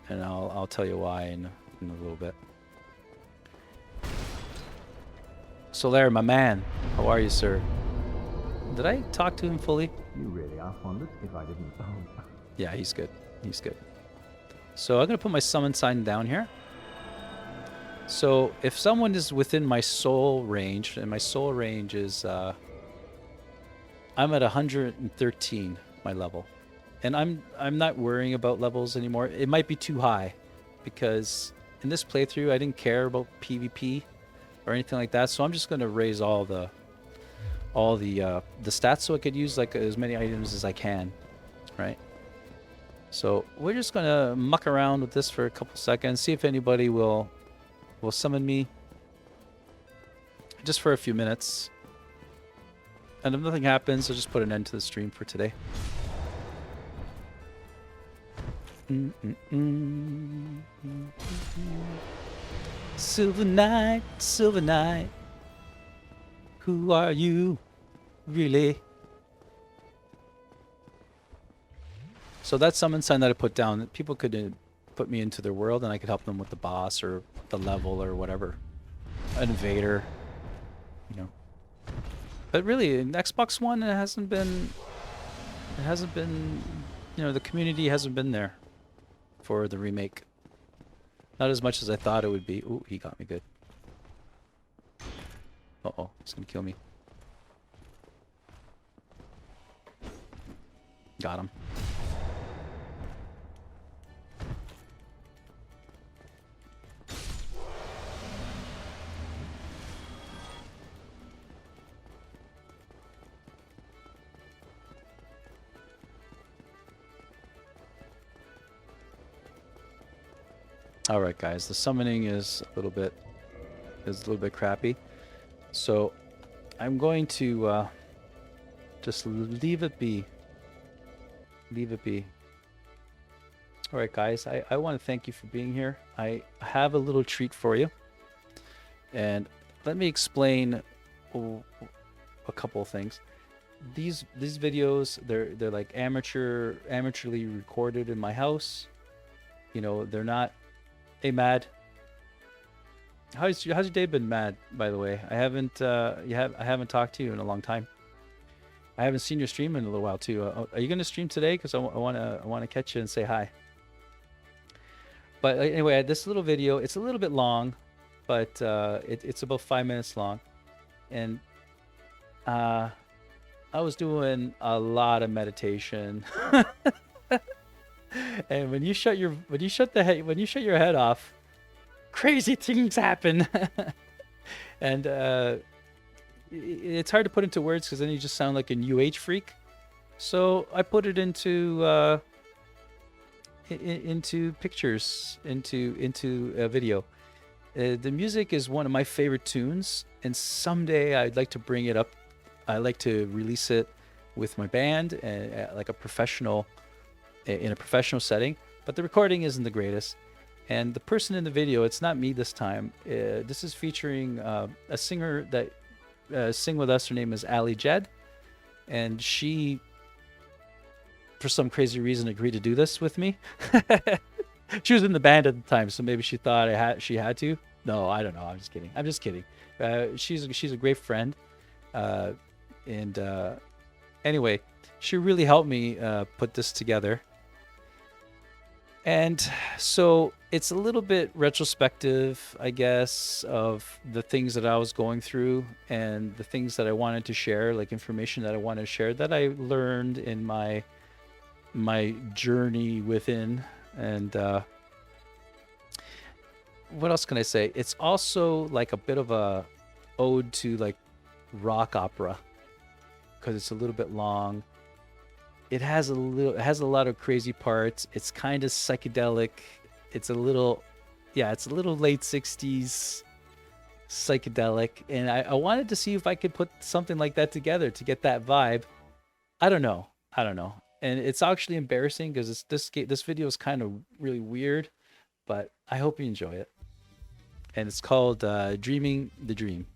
And I'll tell you why in a little bit. Solaire, my man, how are you, sir? Did I talk to him fully? You really are fond if I didn't. Yeah, he's good. He's good. So I'm going to put my summon sign down here. So if someone is within my soul range, and my soul range is... I'm at 113, my level. And I'm not worrying about levels anymore. It might be too high, because in this playthrough, I didn't care about PvP or anything like that. So I'm just going to raise all the stats so I could use like as many items as I can, right? So we're just going to muck around with this for a couple seconds, see if anybody will summon me just for a few minutes. And if nothing happens, I'll just put an end to the stream for today. Silver Knight, who are you, really? So that summon sign that I put down, people could put me into their world, and I could help them with the boss or the level or whatever. An invader, you know. But really, in Xbox One, it hasn't been the community hasn't been there for the remake. Not as much as I thought it would be. Ooh, he got me good. Uh-oh, he's gonna kill me. Got him. All right, guys. The summoning is a little bit crappy, so I'm going to just leave it be. Leave it be. All right, guys. I want to thank you for being here. I have a little treat for you, and let me explain a couple of things. These videos, they're like amateurly recorded in my house. They're not. Hey, Mad. How's your day been, Mad? By the way, I haven't talked to you in a long time. I haven't seen your stream in a little while too. Are you gonna stream today? Because I want to catch you and say hi. But anyway, this little video, it's a little bit long, but it's about 5 minutes long, and I was doing a lot of meditation. And when you shut your head off, crazy things happen. And it's hard to put into words because then you just sound like a new age freak. So I put it into pictures, into a video. The music is one of my favorite tunes, and someday I'd like to bring it up. I like to release it with my band, like a professional. In a professional setting, but the recording isn't the greatest. And the person in the video, it's not me this time. This is featuring a singer that sing with us. Her name is Ali Jed, and she, for some crazy reason, agreed to do this with me. She was in the band at the time, so maybe she thought she had to. No, I don't know. I'm just kidding. She's a great friend, and anyway, she really helped me put this together. And so it's a little bit retrospective, I guess, of the things that I was going through and the things that I wanted to share, like information that I wanted to share that I learned in my journey within. And what else can I say? It's also like a bit of a ode to like rock opera because it's a little bit long. It has a lot of crazy parts. It's kind of psychedelic. It's a little late 60s psychedelic. And I wanted to see if I could put something like that together to get that vibe. I don't know. And it's actually embarrassing because this video is kind of really weird, but I hope you enjoy it. And it's called Dreaming the Dream,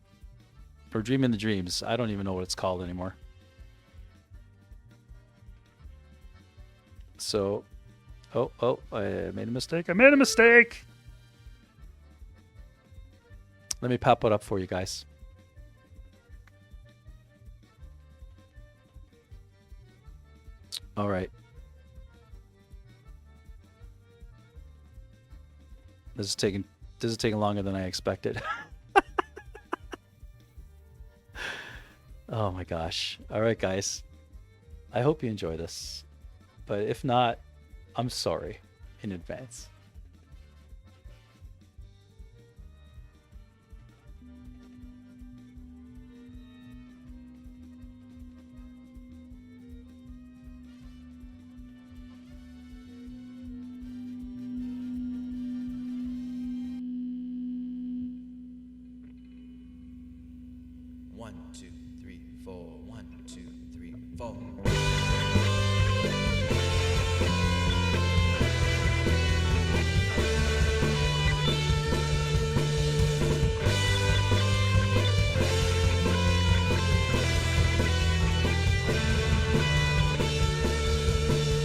or Dreaming the Dreams. I don't even know what it's called anymore. So, I made a mistake. Let me pop it up for you guys. All right. This is taking longer than I expected. Oh my gosh. All right, guys. I hope you enjoy this. But if not, I'm sorry in advance. One, two, three, four. 1, 2, 3, 4.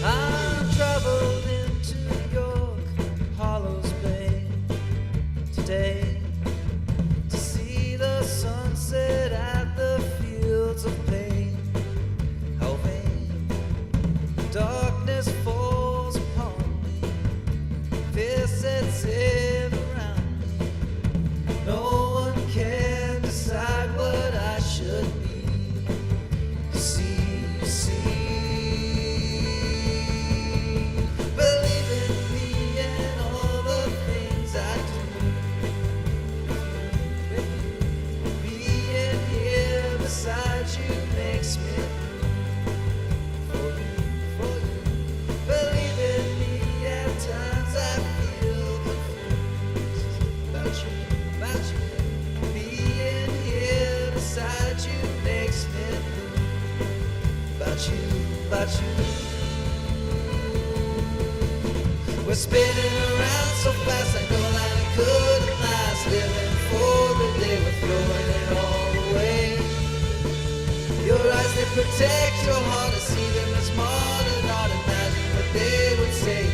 I traveled into York, Hollows Bay today to see the sunset at the Fields of Pain. How about you. We're spinning around so fast, I know that it couldn't last. Living for the day, we're throwing it all away. Your eyes, they protect your heart. I see them as more than not. Imagine what they would say.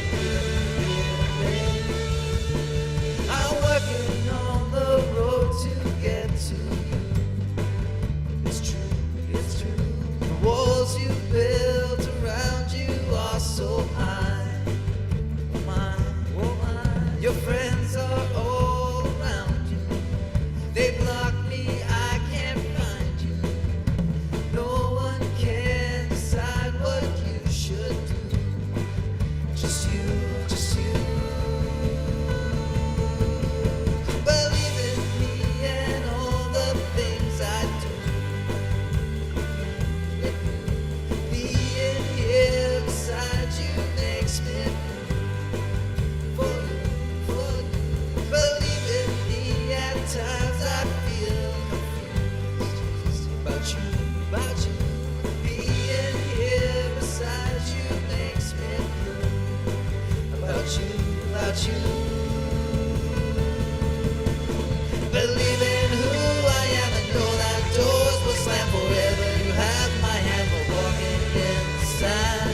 I'm working on the road to get to you. It's true, it's true. The walls you built around you are so high. Oh my, oh my. Your friends are all around you. They block me, I can't find you. No one can decide what you should do. Just you, just you. Believe in me and all the things I do. Being here beside you makes me for you, for you. Believe in me, at times I feel confused about you, about you. Being here beside you makes me blue about you, about you. Believe in who I am and know that doors will slam forever. You have my hand, we're walking in the sand.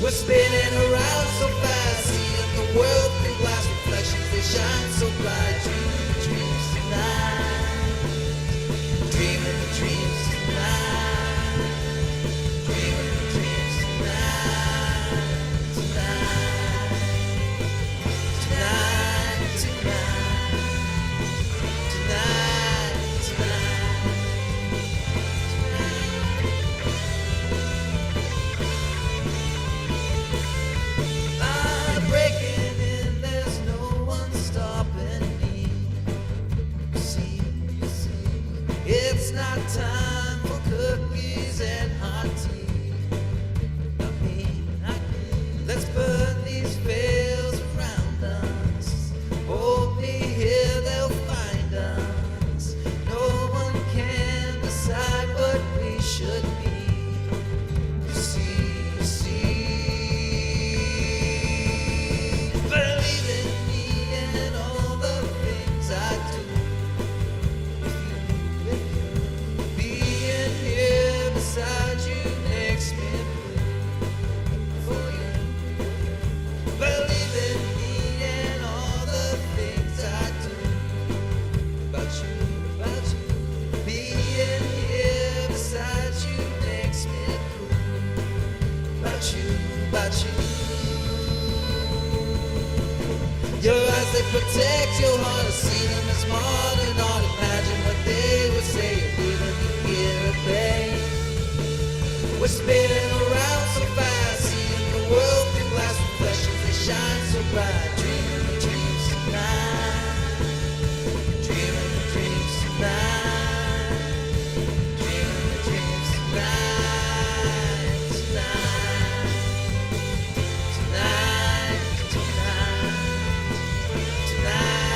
We're spinning around so fast, seeing the world through glass reflections. They shine so bright. Dreaming dreams tonight. Dreaming dreams tonight. Dreaming dreams tonight. Tonight. Tonight. Tonight. Tonight. I'm breaking in, there's no one stopping me. You see, it's not time for cookies and hot tea. Not me, not me. Let's burn these veils around us. Hold me here, they'll find us. No one can decide what we should be. You see, believe in me and all the things I do. With you, being here beside you makes me blue for you. Believe in me and all the things I do. About you, about you. Being here beside you makes me blue about you, about you. Your eyes, they protect your heart. I see them as more than not. Imagine what they would say if leaving you here at bay. We're spinning around so fast, seeing the world through glass reflections. They shine so bright. Dreaming dreams tonight. Dreaming dreams tonight. Dreaming dreams tonight. Tonight. Tonight. Tonight.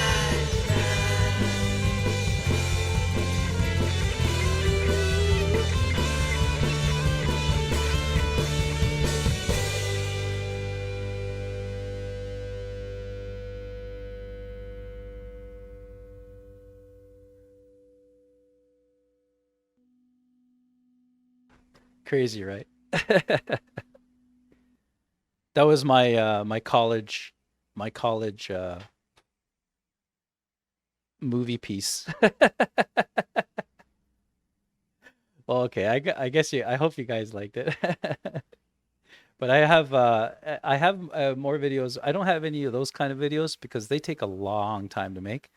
Crazy, right? That was my my college movie piece. Well, okay, I guess I hope you guys liked it. But I have more videos. I don't have any of those kind of videos because they take a long time to make.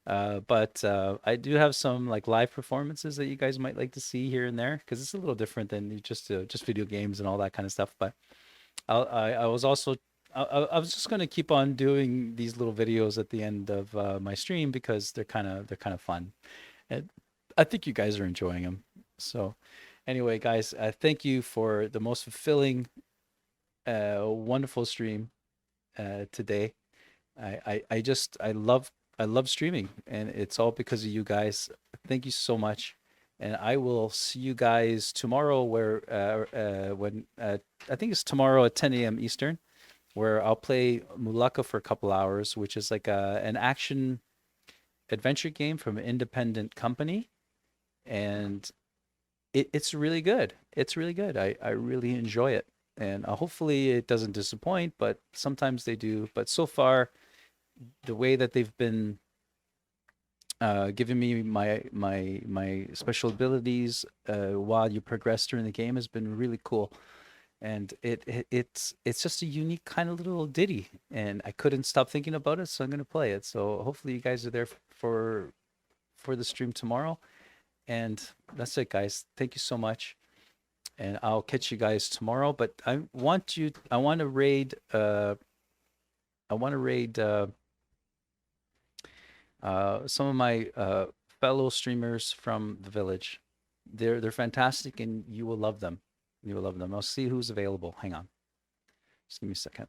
But I do have some like live performances that you guys might like to see here and there because it's a little different than just video games and all that kind of stuff. But I was also I was just gonna keep on doing these little videos at the end of my stream because they're kind of fun, and I think you guys are enjoying them. So anyway, guys, thank you for the most fulfilling, wonderful stream today. I love streaming, and it's all because of you guys. Thank you so much. And I will see you guys tomorrow, where I think it's tomorrow at 10 a.m. Eastern, where I'll play Mulaka for a couple hours, which is like an action adventure game from an independent company, and it's really good. It's really good. I really enjoy it, and hopefully it doesn't disappoint, but sometimes they do. But so far, the way that they've been giving me my special abilities while you progress during the game has been really cool, and it's just a unique kind of little ditty, and I couldn't stop thinking about it, so I'm gonna play it. So hopefully you guys are there for the stream tomorrow, and that's it, guys. Thank you so much, and I'll catch you guys tomorrow. But I want to raid some of my fellow streamers from the village. They're fantastic, and you will love them. You will love them. I'll see who's available. Hang on. Just give me a second.